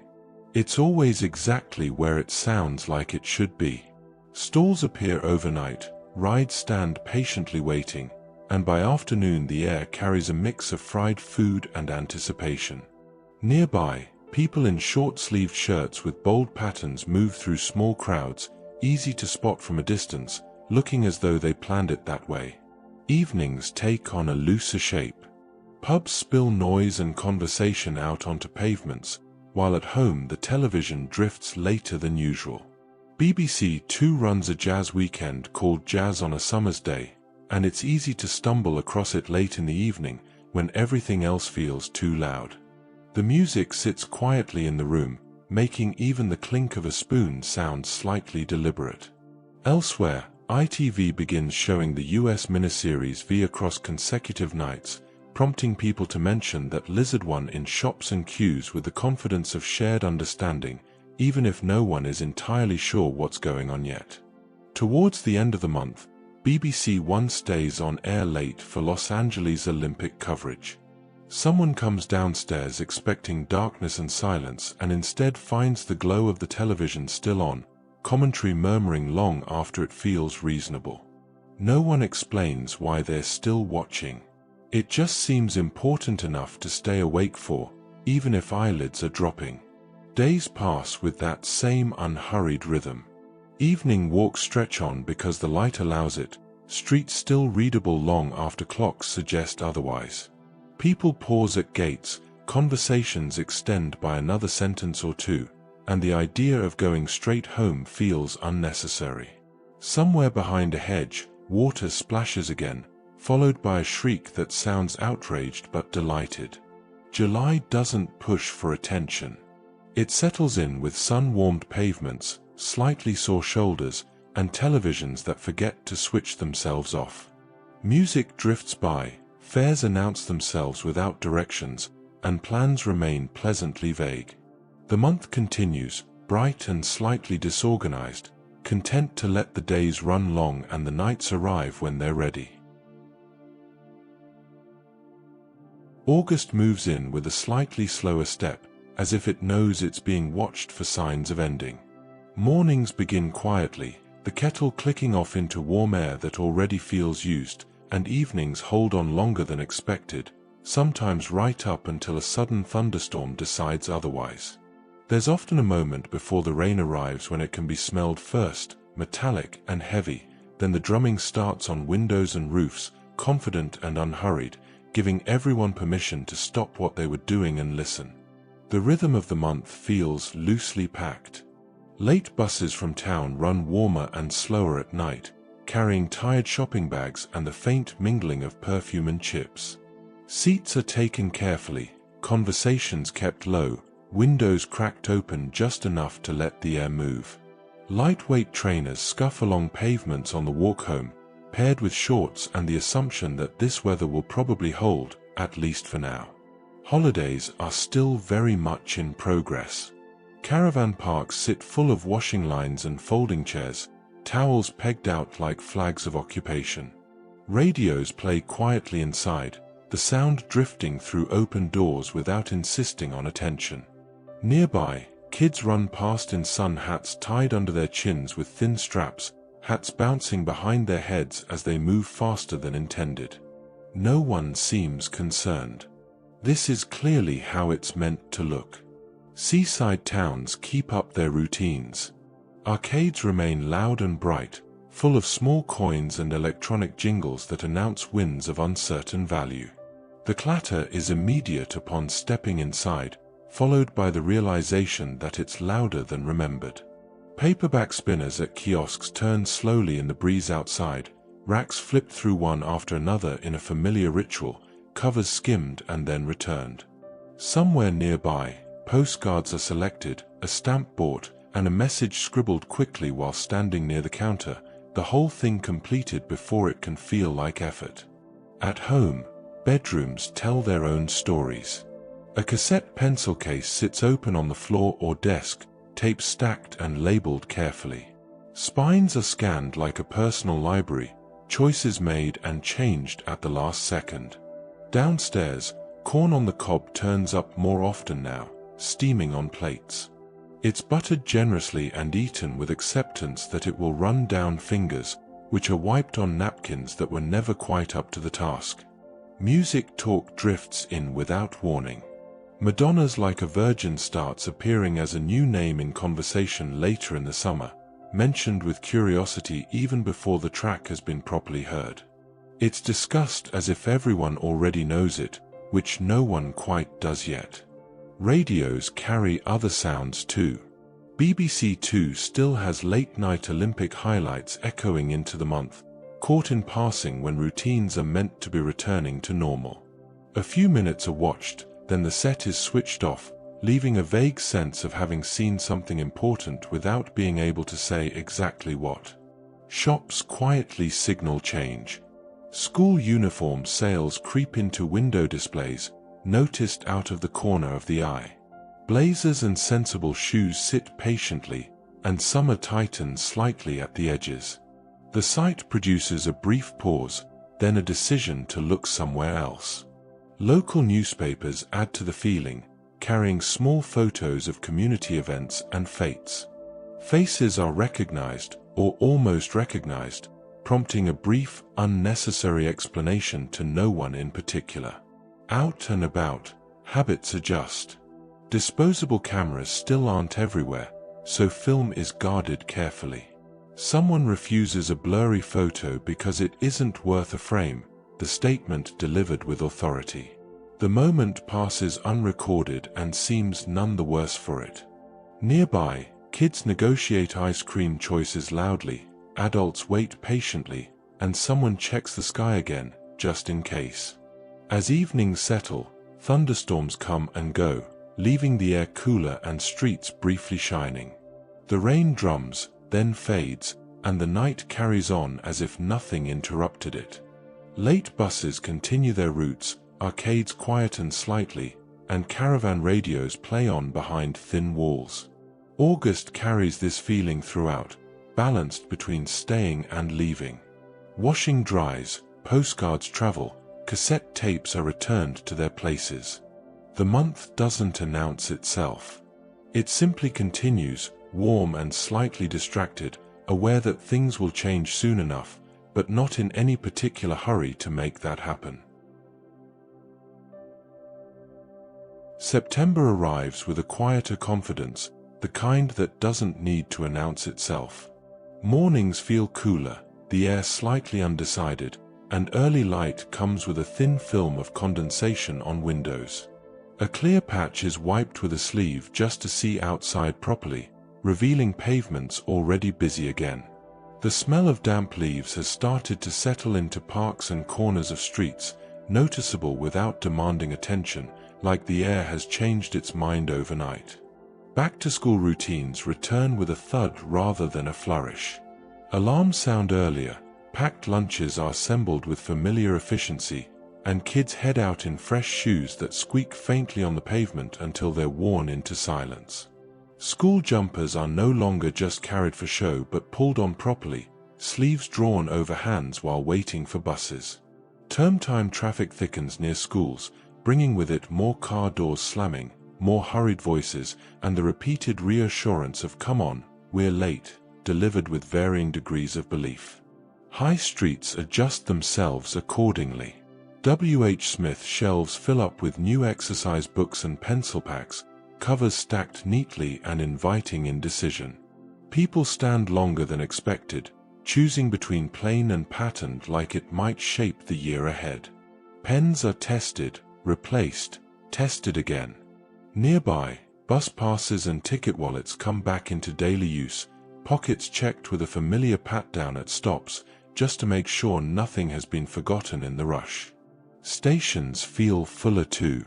It's always exactly where it sounds like it should be. Stalls appear overnight, rides stand patiently waiting, and by afternoon the air carries a mix of fried food and anticipation. Nearby, people in short-sleeved shirts with bold patterns move through small crowds, easy to spot from a distance, looking as though they planned it that way. Evenings take on a looser shape. Pubs spill noise and conversation out onto pavements, while at home the television drifts later than usual. BBC Two runs a jazz weekend called Jazz on a Summer's Day, and it's easy to stumble across it late in the evening when everything else feels too loud. The music sits quietly in the room, making even the clink of a spoon sound slightly deliberate. Elsewhere, ITV begins showing the US miniseries V across consecutive nights, prompting people to mention that Lizard One in shops and queues with the confidence of shared understanding, even if no one is entirely sure what's going on yet. Towards the end of the month, BBC One stays on air late for Los Angeles Olympic coverage. Someone comes downstairs expecting darkness and silence and instead finds the glow of the television still on, commentary murmuring long after it feels reasonable. No one explains why they're still watching. It just seems important enough to stay awake for, even if eyelids are dropping. Days pass with that same unhurried rhythm. Evening walks stretch on because the light allows it, streets still readable long after clocks suggest otherwise. People pause at gates, conversations extend by another sentence or two, and the idea of going straight home feels unnecessary. Somewhere behind a hedge, water splashes again, followed by a shriek that sounds outraged but delighted. July doesn't push for attention. It settles in with sun-warmed pavements, slightly sore shoulders, and televisions that forget to switch themselves off. Music drifts by, fairs announce themselves without directions, and plans remain pleasantly vague. The month continues, bright and slightly disorganized, content to let the days run long and the nights arrive when they're ready. August moves in with a slightly slower step, as if it knows it's being watched for signs of ending. Mornings begin quietly, the kettle clicking off into warm air that already feels used, and evenings hold on longer than expected, sometimes right up until a sudden thunderstorm decides otherwise. There's often a moment before the rain arrives when it can be smelled first, metallic and heavy, then the drumming starts on windows and roofs, confident and unhurried, giving everyone permission to stop what they were doing and listen. The rhythm of the month feels loosely packed. Late buses from town run warmer and slower at night, carrying tired shopping bags and the faint mingling of perfume and chips. Seats are taken carefully, conversations kept low, windows cracked open just enough to let the air move. Lightweight trainers scuff along pavements on the walk home, paired with shorts and the assumption that this weather will probably hold, at least for now. Holidays are still very much in progress. Caravan parks sit full of washing lines and folding chairs, towels pegged out like flags of occupation. Radios play quietly inside, the sound drifting through open doors without insisting on attention. Nearby, kids run past in sun hats tied under their chins with thin straps, hats bouncing behind their heads as they move faster than intended. No one seems concerned. This is clearly how it's meant to look. Seaside towns keep up their routines. Arcades remain loud and bright, full of small coins and electronic jingles that announce wins of uncertain value. The clatter is immediate upon stepping inside, followed by the realization that it's louder than remembered. Paperback spinners at kiosks turn slowly in the breeze outside, racks flipped through one after another in a familiar ritual, covers skimmed and then returned. Somewhere nearby, postcards are selected, a stamp bought, and a message scribbled quickly while standing near the counter, the whole thing completed before it can feel like effort. At home, bedrooms tell their own stories. A cassette pencil case sits open on the floor or desk, tapes stacked and labeled carefully. Spines are scanned like a personal library, choices made and changed at the last second. Downstairs, corn on the cob turns up more often now, steaming on plates. It's buttered generously and eaten with acceptance that it will run down fingers, which are wiped on napkins that were never quite up to the task. Music talk drifts in without warning. Madonna's Like a Virgin starts appearing as a new name in conversation later in the summer, mentioned with curiosity even before the track has been properly heard. It's discussed as if everyone already knows it, which no one quite does yet. Radios carry other sounds too. BBC Two still has late-night Olympic highlights echoing into the month, caught in passing when routines are meant to be returning to normal. A few minutes are watched, then the set is switched off, leaving a vague sense of having seen something important without being able to say exactly what. Shops quietly signal change. School uniform sales creep into window displays, noticed out of the corner of the eye. Blazers and sensible shoes sit patiently, and summer tightens slightly at the edges. The sight produces a brief pause, then a decision to look somewhere else. Local newspapers add to the feeling, carrying small photos of community events and fates. Faces are recognized, or almost recognized, prompting a brief, unnecessary explanation to no one in particular. Out and about, habits adjust. Disposable cameras still aren't everywhere, so film is guarded carefully. Someone refuses a blurry photo because it isn't worth a frame, the statement delivered with authority. The moment passes unrecorded and seems none the worse for it. Nearby, kids negotiate ice cream choices loudly, adults wait patiently, and someone checks the sky again, just in case. As evenings settle, thunderstorms come and go, leaving the air cooler and streets briefly shining. The rain drums, then fades, and the night carries on as if nothing interrupted it. Late buses continue their routes, arcades quieten slightly, and caravan radios play on behind thin walls. August carries this feeling throughout, balanced between staying and leaving. Washing dries, postcards travel, cassette tapes are returned to their places. The month doesn't announce itself. It simply continues, warm and slightly distracted, aware that things will change soon enough, but not in any particular hurry to make that happen. September arrives with a quieter confidence, the kind that doesn't need to announce itself. Mornings feel cooler, the air slightly undecided, and early light comes with a thin film of condensation on windows. A clear patch is wiped with a sleeve just to see outside properly, revealing pavements already busy again. The smell of damp leaves has started to settle into parks and corners of streets, noticeable without demanding attention, like the air has changed its mind overnight. Back-to-school routines return with a thud rather than a flourish. Alarms sound earlier, packed lunches are assembled with familiar efficiency, and kids head out in fresh shoes that squeak faintly on the pavement until they're worn into silence. School jumpers are no longer just carried for show but pulled on properly, sleeves drawn over hands while waiting for buses. Term time traffic thickens near schools, bringing with it more car doors slamming, more hurried voices, and the repeated reassurance of "come on, we're late," delivered with varying degrees of belief. High streets adjust themselves accordingly. W.H. Smith shelves fill up with new exercise books and pencil packs, covers stacked neatly and inviting indecision. People stand longer than expected, choosing between plain and patterned like it might shape the year ahead. Pens are tested, replaced, tested again. Nearby, bus passes and ticket wallets come back into daily use, pockets checked with a familiar pat-down at stops, just to make sure nothing has been forgotten in the rush. Stations feel fuller too.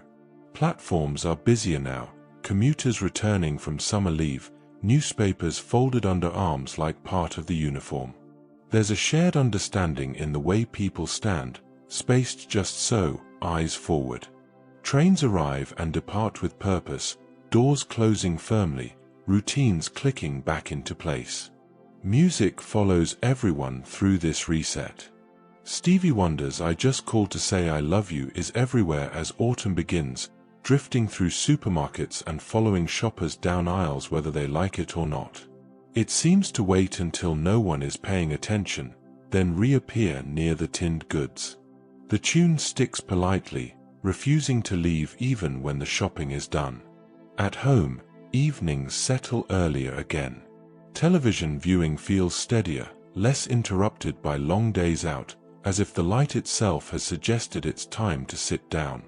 Platforms are busier now, commuters returning from summer leave, newspapers folded under arms like part of the uniform. There's a shared understanding in the way people stand, spaced just so, eyes forward. Trains arrive and depart with purpose, doors closing firmly, routines clicking back into place. Music follows everyone through this reset. Stevie Wonder's "I Just Called to Say I Love You" is everywhere as autumn begins, drifting through supermarkets and following shoppers down aisles whether they like it or not. It seems to wait until no one is paying attention, then reappear near the tinned goods. The tune sticks politely, refusing to leave even when the shopping is done. At home, evenings settle earlier again. Television viewing feels steadier, less interrupted by long days out, as if the light itself has suggested it's time to sit down.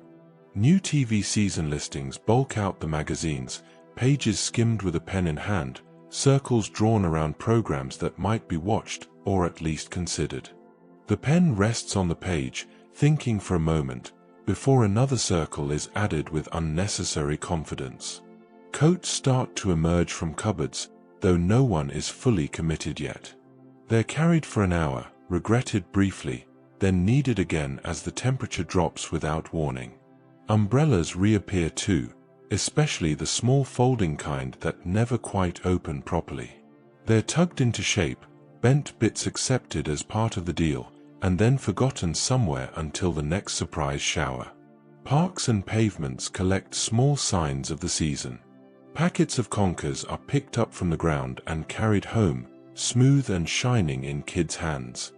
New TV season listings bulk out the magazines, pages skimmed with a pen in hand, circles drawn around programs that might be watched, or at least considered. The pen rests on the page, thinking for a moment, before another circle is added with unnecessary confidence. Coats start to emerge from cupboards, though no one is fully committed yet. They're carried for an hour, regretted briefly, then needed again as the temperature drops without warning. Umbrellas reappear too, especially the small folding kind that never quite open properly. They're tugged into shape, bent bits accepted as part of the deal, and then forgotten somewhere until the next surprise shower. Parks and pavements collect small signs of the season. Packets of conkers are picked up from the ground and carried home, smooth and shining in kids' hands.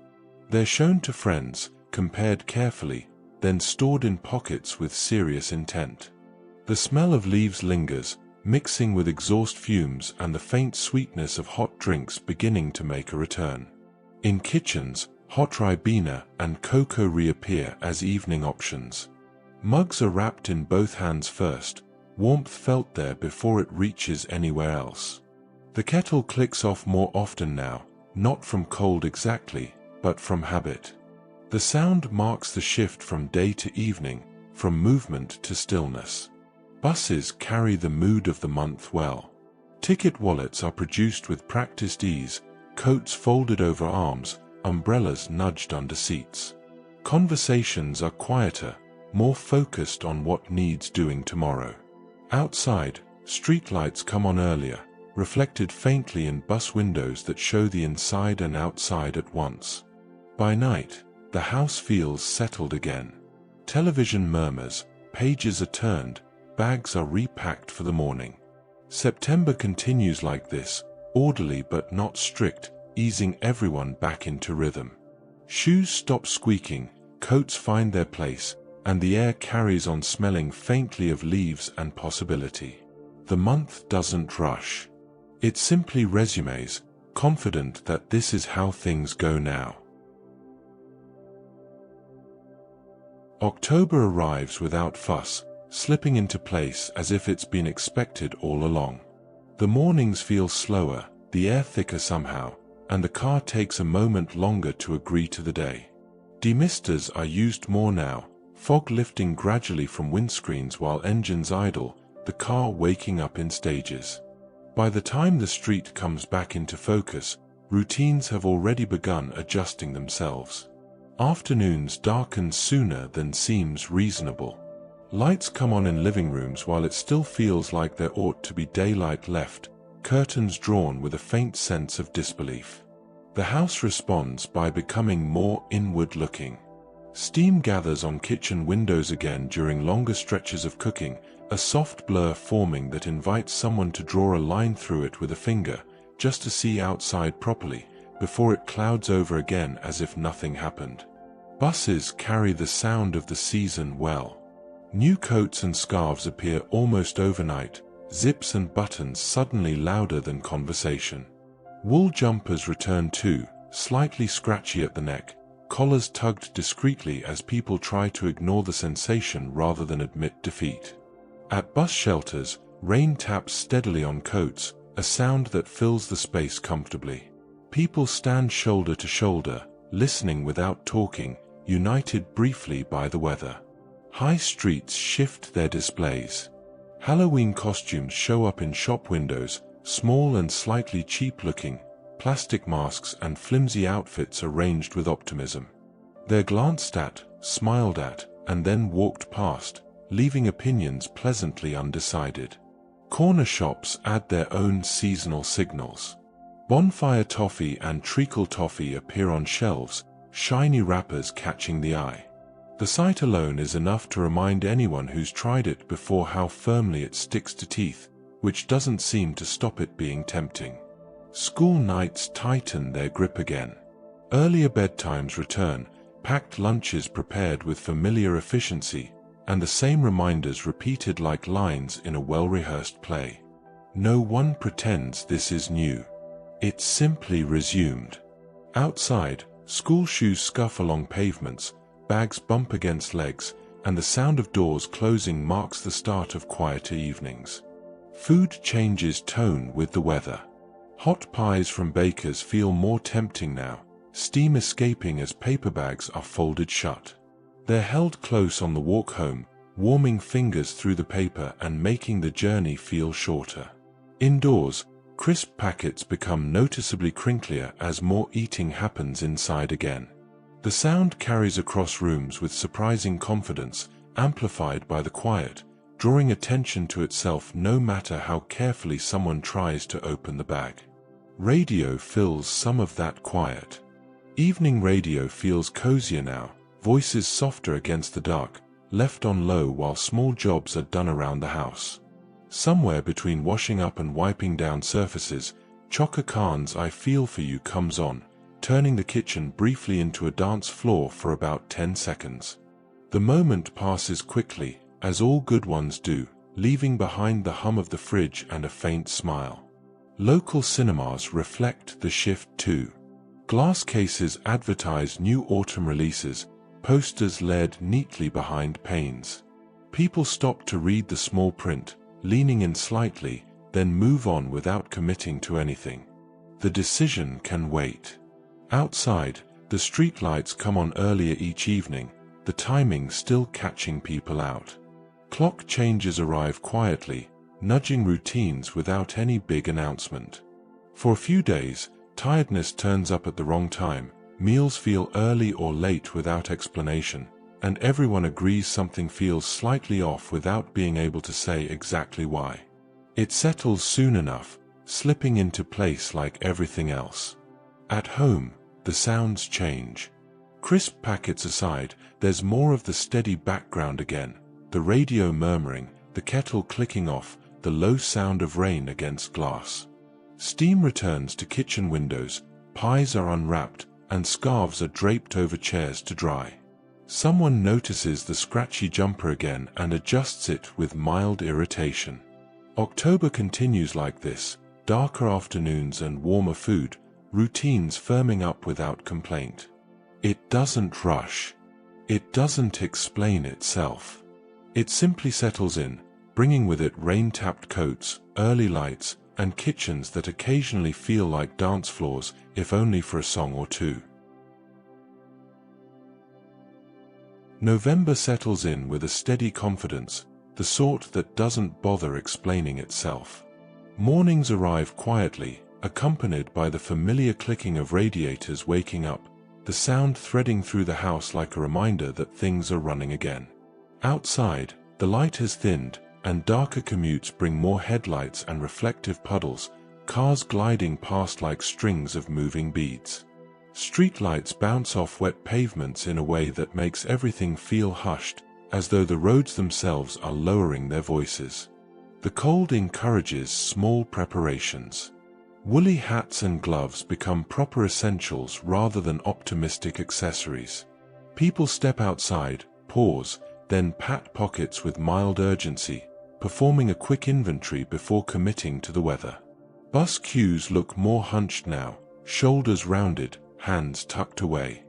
They're shown to friends, compared carefully, then stored in pockets with serious intent. The smell of leaves lingers, mixing with exhaust fumes and the faint sweetness of hot drinks beginning to make a return. In kitchens, hot ribena and cocoa reappear as evening options. Mugs are wrapped in both hands first, warmth felt there before it reaches anywhere else. The kettle clicks off more often now, not from cold exactly, but from habit. The sound marks the shift from day to evening, from movement to stillness. Buses carry the mood of the month well. Ticket wallets are produced with practiced ease, coats folded over arms, umbrellas nudged under seats. Conversations are quieter, more focused on what needs doing tomorrow. Outside, streetlights come on earlier, reflected faintly in bus windows that show the inside and outside at once. By night, the house feels settled again. Television murmurs, pages are turned, bags are repacked for the morning. September continues like this, orderly but not strict, easing everyone back into rhythm. Shoes stop squeaking, coats find their place, and the air carries on smelling faintly of leaves and possibility. The month doesn't rush. It simply resumes, confident that this is how things go now. October arrives without fuss, slipping into place as if it's been expected all along. The mornings feel slower, the air thicker somehow, and the car takes a moment longer to agree to the day. Demisters are used more now, fog lifting gradually from windscreens while engines idle, the car waking up in stages. By the time the street comes back into focus, routines have already begun adjusting themselves. Afternoons darken sooner than seems reasonable. Lights come on in living rooms while it still feels like there ought to be daylight left, curtains drawn with a faint sense of disbelief. The house responds by becoming more inward-looking. Steam gathers on kitchen windows again during longer stretches of cooking, a soft blur forming that invites someone to draw a line through it with a finger, just to see outside properly, before it clouds over again as if nothing happened. Buses carry the sound of the season well. New coats and scarves appear almost overnight, zips and buttons suddenly louder than conversation. Wool jumpers return too, slightly scratchy at the neck, collars tugged discreetly as people try to ignore the sensation rather than admit defeat. At bus shelters, rain taps steadily on coats, a sound that fills the space comfortably. People stand shoulder to shoulder, listening without talking, united briefly by the weather. High streets shift their displays. Halloween costumes show up in shop windows, small and slightly cheap-looking, plastic masks and flimsy outfits arranged with optimism. They're glanced at, smiled at, and then walked past, leaving opinions pleasantly undecided. Corner shops add their own seasonal signals. Bonfire toffee and treacle toffee appear on shelves, shiny wrappers catching the eye. The sight alone is enough to remind anyone who's tried it before how firmly it sticks to teeth, which doesn't seem to stop it being tempting. School nights tighten their grip again. Earlier bedtimes return, packed lunches prepared with familiar efficiency, and the same reminders repeated like lines in a well-rehearsed play. No one pretends this is new. It's simply resumed. Outside, school shoes scuff along pavements, bags bump against legs, and the sound of doors closing marks the start of quieter evenings. Food changes tone with the weather. Hot pies from bakers feel more tempting now, steam escaping as paper bags are folded shut. They're held close on the walk home, warming fingers through the paper and making the journey feel shorter. Indoors, crisp packets become noticeably crinklier as more eating happens inside again. The sound carries across rooms with surprising confidence, amplified by the quiet, drawing attention to itself no matter how carefully someone tries to open the bag. Radio fills some of that quiet. Evening radio feels cozier now, voices softer against the dark, left on low while small jobs are done around the house. Somewhere between washing up and wiping down surfaces, Chaka Khan's I Feel For You comes on, turning the kitchen briefly into a dance floor for about 10 seconds. The moment passes quickly, as all good ones do, leaving behind the hum of the fridge and a faint smile. Local cinemas reflect the shift too. Glass cases advertise new autumn releases, posters laid neatly behind panes. People stop to read the small print, leaning in slightly, then move on without committing to anything. The decision can wait. Outside, the streetlights come on earlier each evening, the timing still catching people out. Clock changes arrive quietly, nudging routines without any big announcement. For a few days, tiredness turns up at the wrong time, meals feel early or late without explanation, and everyone agrees something feels slightly off without being able to say exactly why. It settles soon enough, slipping into place like everything else. At home, the sounds change. Crisp packets aside, there's more of the steady background again, the radio murmuring, the kettle clicking off, the low sound of rain against glass. Steam returns to kitchen windows, pies are unwrapped, and scarves are draped over chairs to dry. Someone notices the scratchy jumper again and adjusts it with mild irritation. October continues like this, darker afternoons and warmer food, routines firming up without complaint. It doesn't rush. It doesn't explain itself. It simply settles in, bringing with it rain-tapped coats, early lights, and kitchens that occasionally feel like dance floors, if only for a song or two. November settles in with a steady confidence, the sort that doesn't bother explaining itself. Mornings arrive quietly, accompanied by the familiar clicking of radiators waking up, the sound threading through the house like a reminder that things are running again. Outside, the light has thinned, and darker commutes bring more headlights and reflective puddles, cars gliding past like strings of moving beads. Streetlights bounce off wet pavements in a way that makes everything feel hushed, as though the roads themselves are lowering their voices. The cold encourages small preparations. Woolly hats and gloves become proper essentials rather than optimistic accessories. People step outside, pause, then pat pockets with mild urgency, performing a quick inventory before committing to the weather. Bus queues look more hunched now, shoulders rounded, hands tucked away.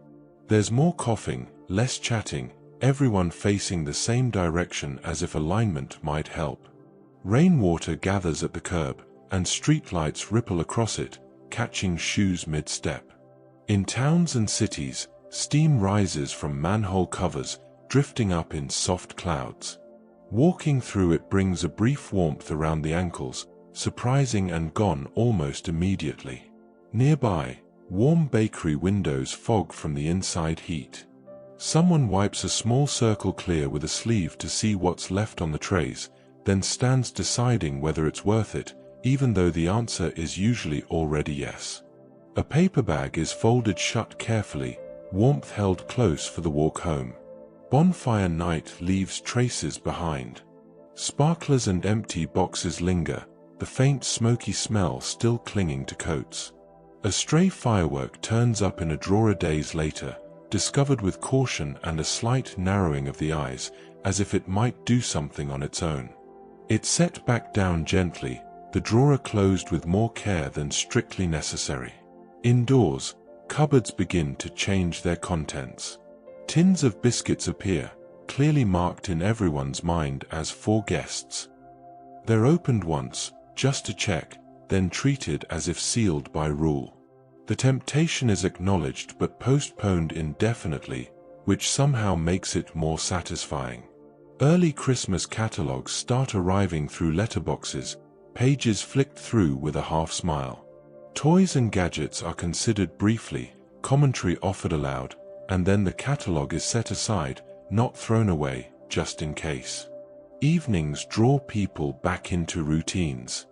There's more coughing, less chatting, everyone facing the same direction as if alignment might help. Rainwater gathers at the curb, and streetlights ripple across it, catching shoes mid-step. In towns and cities, steam rises from manhole covers, drifting up in soft clouds. Walking through it brings a brief warmth around the ankles, surprising and gone almost immediately. Nearby, warm bakery windows fog from the inside heat. Someone wipes a small circle clear with a sleeve to see what's left on the trays, then stands deciding whether it's worth it, even though the answer is usually already yes. A paper bag is folded shut carefully, warmth held close for the walk home. Bonfire night leaves traces behind. Sparklers and empty boxes linger, the faint smoky smell still clinging to coats. A stray firework turns up in a drawer days later, discovered with caution and a slight narrowing of the eyes, as if it might do something on its own. It's set back down gently, the drawer closed with more care than strictly necessary. Indoors, cupboards begin to change their contents. Tins of biscuits appear, clearly marked in everyone's mind as for guests. They're opened once, just to check, then treated as if sealed by rule. The temptation is acknowledged but postponed indefinitely, which somehow makes it more satisfying. Early Christmas catalogs start arriving through letterboxes, pages flicked through with a half smile. Toys and gadgets are considered briefly, commentary offered aloud, and then the catalog is set aside, not thrown away, just in case. Evenings draw people back into routines.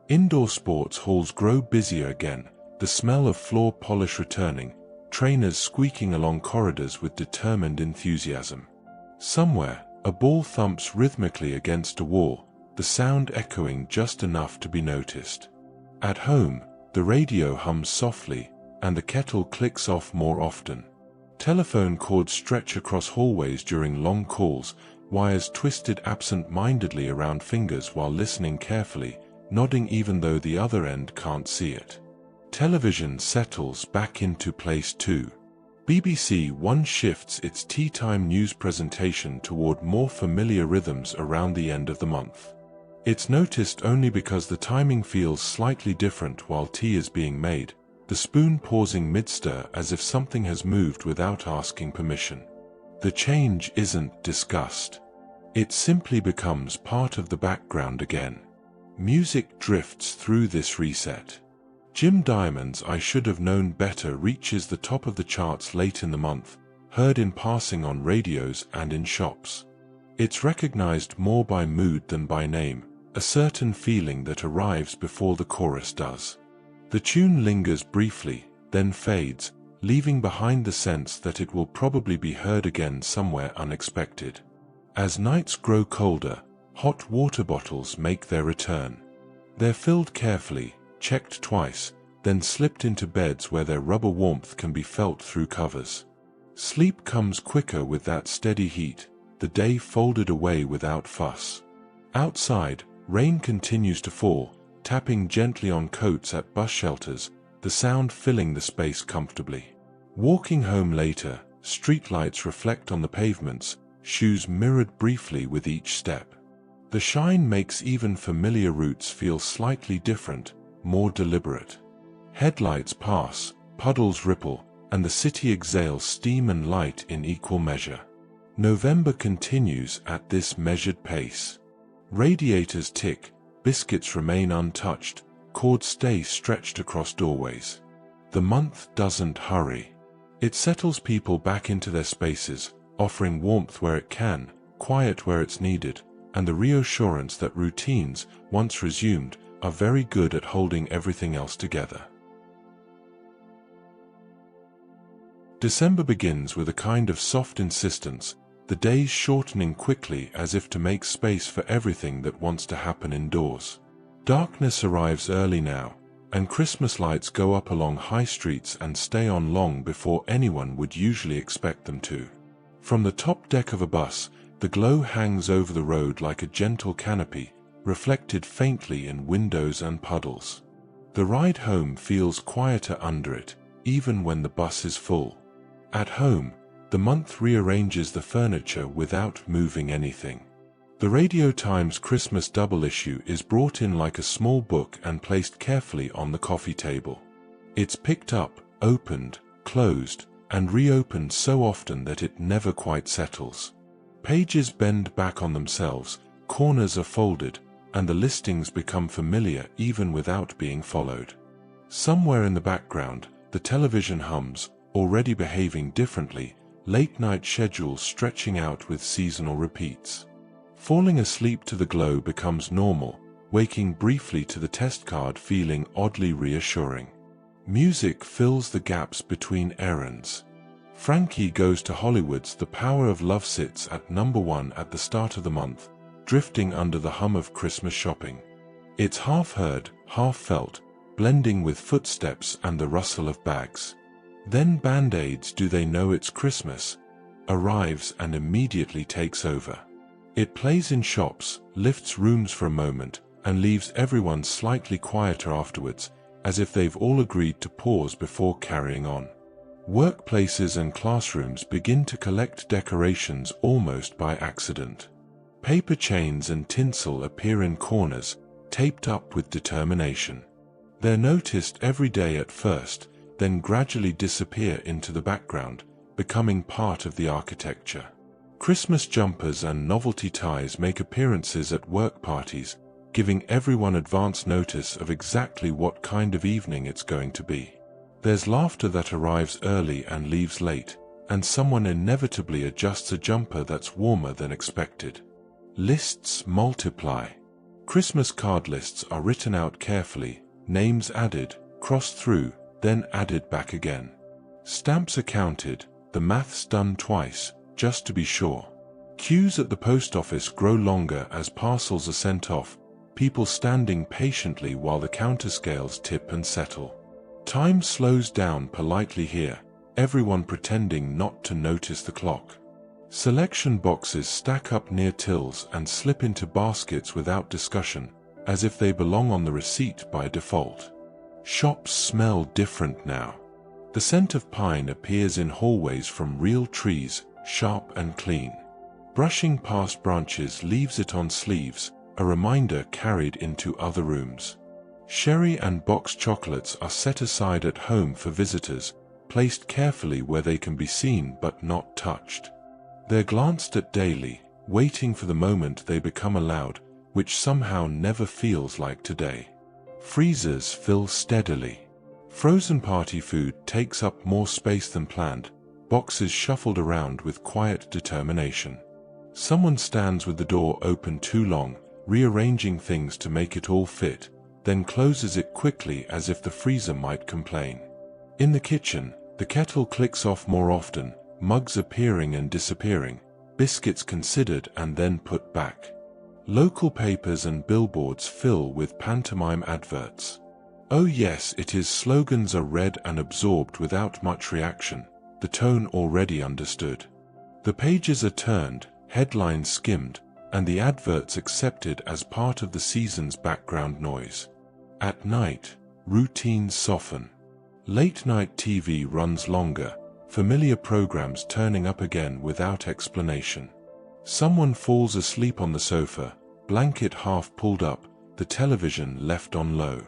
Indoor sports halls grow busier again, the smell of floor polish returning, trainers squeaking along corridors with determined enthusiasm. Somewhere, a ball thumps rhythmically against a wall, the sound echoing just enough to be noticed. At home, the radio hums softly, and the kettle clicks off more often. Telephone cords stretch across hallways during long calls, wires twisted absent-mindedly around fingers while listening carefully, nodding even though the other end can't see it. Television settles back into place too. BBC One shifts its tea time news presentation toward more familiar rhythms around the end of the month. It's noticed only because the timing feels slightly different while tea is being made, the spoon pausing mid-stir as if something has moved without asking permission. The change isn't discussed. It simply becomes part of the background again. Music drifts through this reset. Jim Diamond's I Should Have Known Better reaches the top of the charts late in the month, heard in passing on radios and in shops. It's recognized more by mood than by name, a certain feeling that arrives before the chorus does. The tune lingers briefly, then fades, leaving behind the sense that it will probably be heard again somewhere unexpected. As nights grow colder, hot water bottles make their return. They're filled carefully, checked twice, then slipped into beds where their rubber warmth can be felt through covers. Sleep comes quicker with that steady heat, the day folded away without fuss. Outside, rain continues to fall, tapping gently on coats at bus shelters, the sound filling the space comfortably. Walking home later, streetlights reflect on the pavements, shoes mirrored briefly with each step. The shine makes even familiar routes feel slightly different, more deliberate. Headlights pass, puddles ripple, and the city exhales steam and light in equal measure. November continues at this measured pace. Radiators tick, biscuits remain untouched, cords stay stretched across doorways. The month doesn't hurry. It settles people back into their spaces, offering warmth where it can, quiet where it's needed, and the reassurance that routines, once resumed, are very good at holding everything else together. December begins with a kind of soft insistence, the days shortening quickly as if to make space for everything that wants to happen indoors. Darkness arrives early now, and Christmas lights go up along high streets and stay on long before anyone would usually expect them to. From the top deck of a bus, the glow hangs over the road like a gentle canopy, reflected faintly in windows and puddles. The ride home feels quieter under it, even when the bus is full. At home, the month rearranges the furniture without moving anything. The Radio Times Christmas double issue is brought in like a small book and placed carefully on the coffee table. It's picked up, opened, closed, and reopened so often that it never quite settles. Pages bend back on themselves, corners are folded, and the listings become familiar even without being followed. Somewhere in the background, the television hums, already behaving differently, late-night schedules stretching out with seasonal repeats. Falling asleep to the glow becomes normal, waking briefly to the test card feeling oddly reassuring. Music fills the gaps between errands. Frankie Goes to Hollywood's The Power of Love sits at number 1 at the start of the month, drifting under the hum of Christmas shopping. It's half heard, half felt, blending with footsteps and the rustle of bags. Then Band-Aids Do They Know It's Christmas arrives and immediately takes over. It plays in shops, lifts rooms for a moment, and leaves everyone slightly quieter afterwards, as if they've all agreed to pause before carrying on. Workplaces and classrooms begin to collect decorations almost by accident. Paper chains and tinsel appear in corners, taped up with determination. They're noticed every day at first, then gradually disappear into the background, becoming part of the architecture. Christmas jumpers and novelty ties make appearances at work parties, giving everyone advance notice of exactly what kind of evening it's going to be. There's laughter that arrives early and leaves late, and someone inevitably adjusts a jumper that's warmer than expected. Lists multiply. Christmas card lists are written out carefully, names added, crossed through, then added back again. Stamps are counted, the maths done twice, just to be sure. Queues at the post office grow longer as parcels are sent off, people standing patiently while the counter scales tip and settle. Time slows down politely here, everyone pretending not to notice the clock. Selection boxes stack up near tills and slip into baskets without discussion, as if they belong on the receipt by default. Shops smell different now. The scent of pine appears in hallways from real trees, sharp and clean. Brushing past branches leaves it on sleeves, a reminder carried into other rooms. Sherry and boxed chocolates are set aside at home for visitors, placed carefully where they can be seen but not touched. They're glanced at daily, waiting for the moment they become allowed, which somehow never feels like today. Freezers fill steadily. Frozen party food takes up more space than planned, boxes shuffled around with quiet determination. Someone stands with the door open too long, rearranging things to make it all fit, then closes it quickly as if the freezer might complain. In the kitchen, the kettle clicks off more often, mugs appearing and disappearing, biscuits considered and then put back. Local papers and billboards fill with pantomime adverts. Oh yes, it is. Slogans are read and absorbed without much reaction, the tone already understood. The pages are turned, headlines skimmed, and the adverts accepted as part of the season's background noise. At night, routines soften. Late-night TV runs longer, familiar programs turning up again without explanation. Someone falls asleep on the sofa, blanket half pulled up, the television left on low.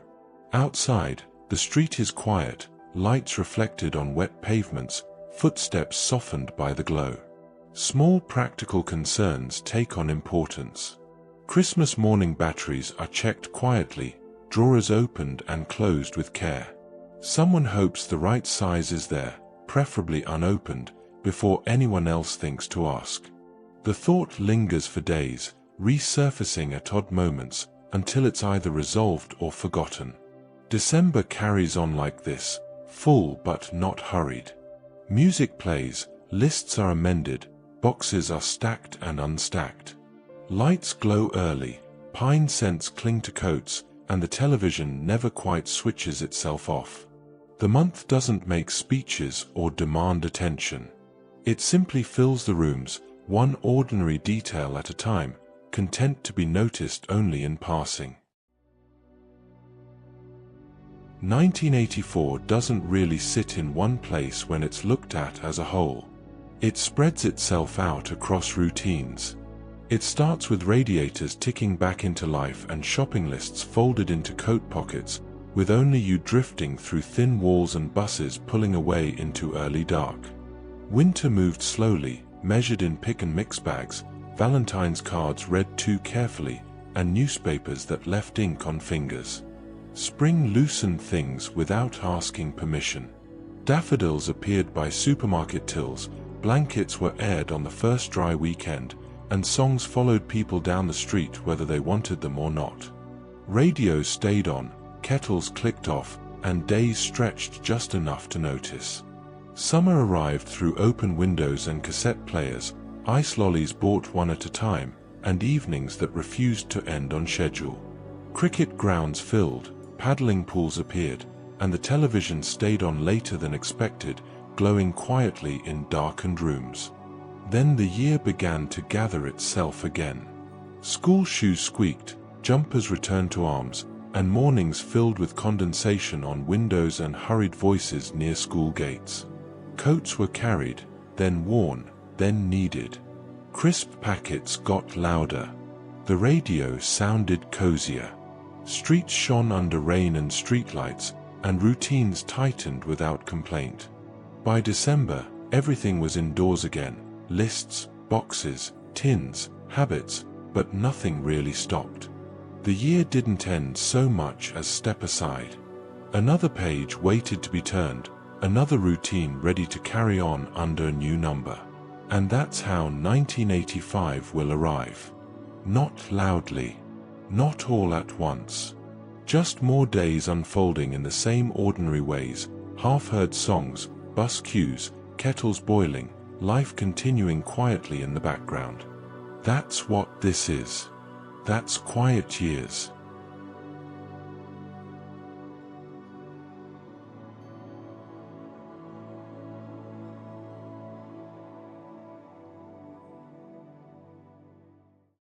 Outside, the street is quiet, lights reflected on wet pavements, footsteps softened by the glow. Small practical concerns take on importance. Christmas morning batteries are checked quietly, drawers opened and closed with care. Someone hopes the right size is there, preferably unopened, before anyone else thinks to ask. The thought lingers for days, resurfacing at odd moments, until it's either resolved or forgotten. December carries on like this, full but not hurried. Music plays, lists are amended, boxes are stacked and unstacked. Lights glow early, pine scents cling to coats, and the television never quite switches itself off. The month doesn't make speeches or demand attention. It simply fills the rooms, one ordinary detail at a time, content to be noticed only in passing. 1984 doesn't really sit in one place when it's looked at as a whole. It spreads itself out across routines. It starts with radiators ticking back into life and shopping lists folded into coat pockets, with only you drifting through thin walls and buses pulling away into early dark. Winter moved slowly, measured in pick and mix bags, Valentine's cards read too carefully, and newspapers that left ink on fingers. Spring loosened things without asking permission. Daffodils appeared by supermarket tills, blankets were aired on the first dry weekend, and songs followed people down the street whether they wanted them or not. Radios stayed on, kettles clicked off, and days stretched just enough to notice. Summer arrived through open windows and cassette players, ice lollies bought one at a time, and evenings that refused to end on schedule. Cricket grounds filled, paddling pools appeared, and the television stayed on later than expected, glowing quietly in darkened rooms. Then the year began to gather itself again. School shoes squeaked, jumpers returned to arms, and mornings filled with condensation on windows and hurried voices near school gates. Coats were carried, then worn, then needed. Crisp packets got louder. The radio sounded cozier. Streets shone under rain and streetlights, and routines tightened without complaint. By December, everything was indoors again. Lists, boxes, tins, habits, but nothing really stopped. The year didn't end so much as step aside. Another page waited to be turned, another routine ready to carry on under a new number. And that's how 1985 will arrive. Not loudly. Not all at once. Just more days unfolding in the same ordinary ways, half-heard songs, bus queues, kettles boiling, life continuing quietly in the background. That's what this is. That's quiet years.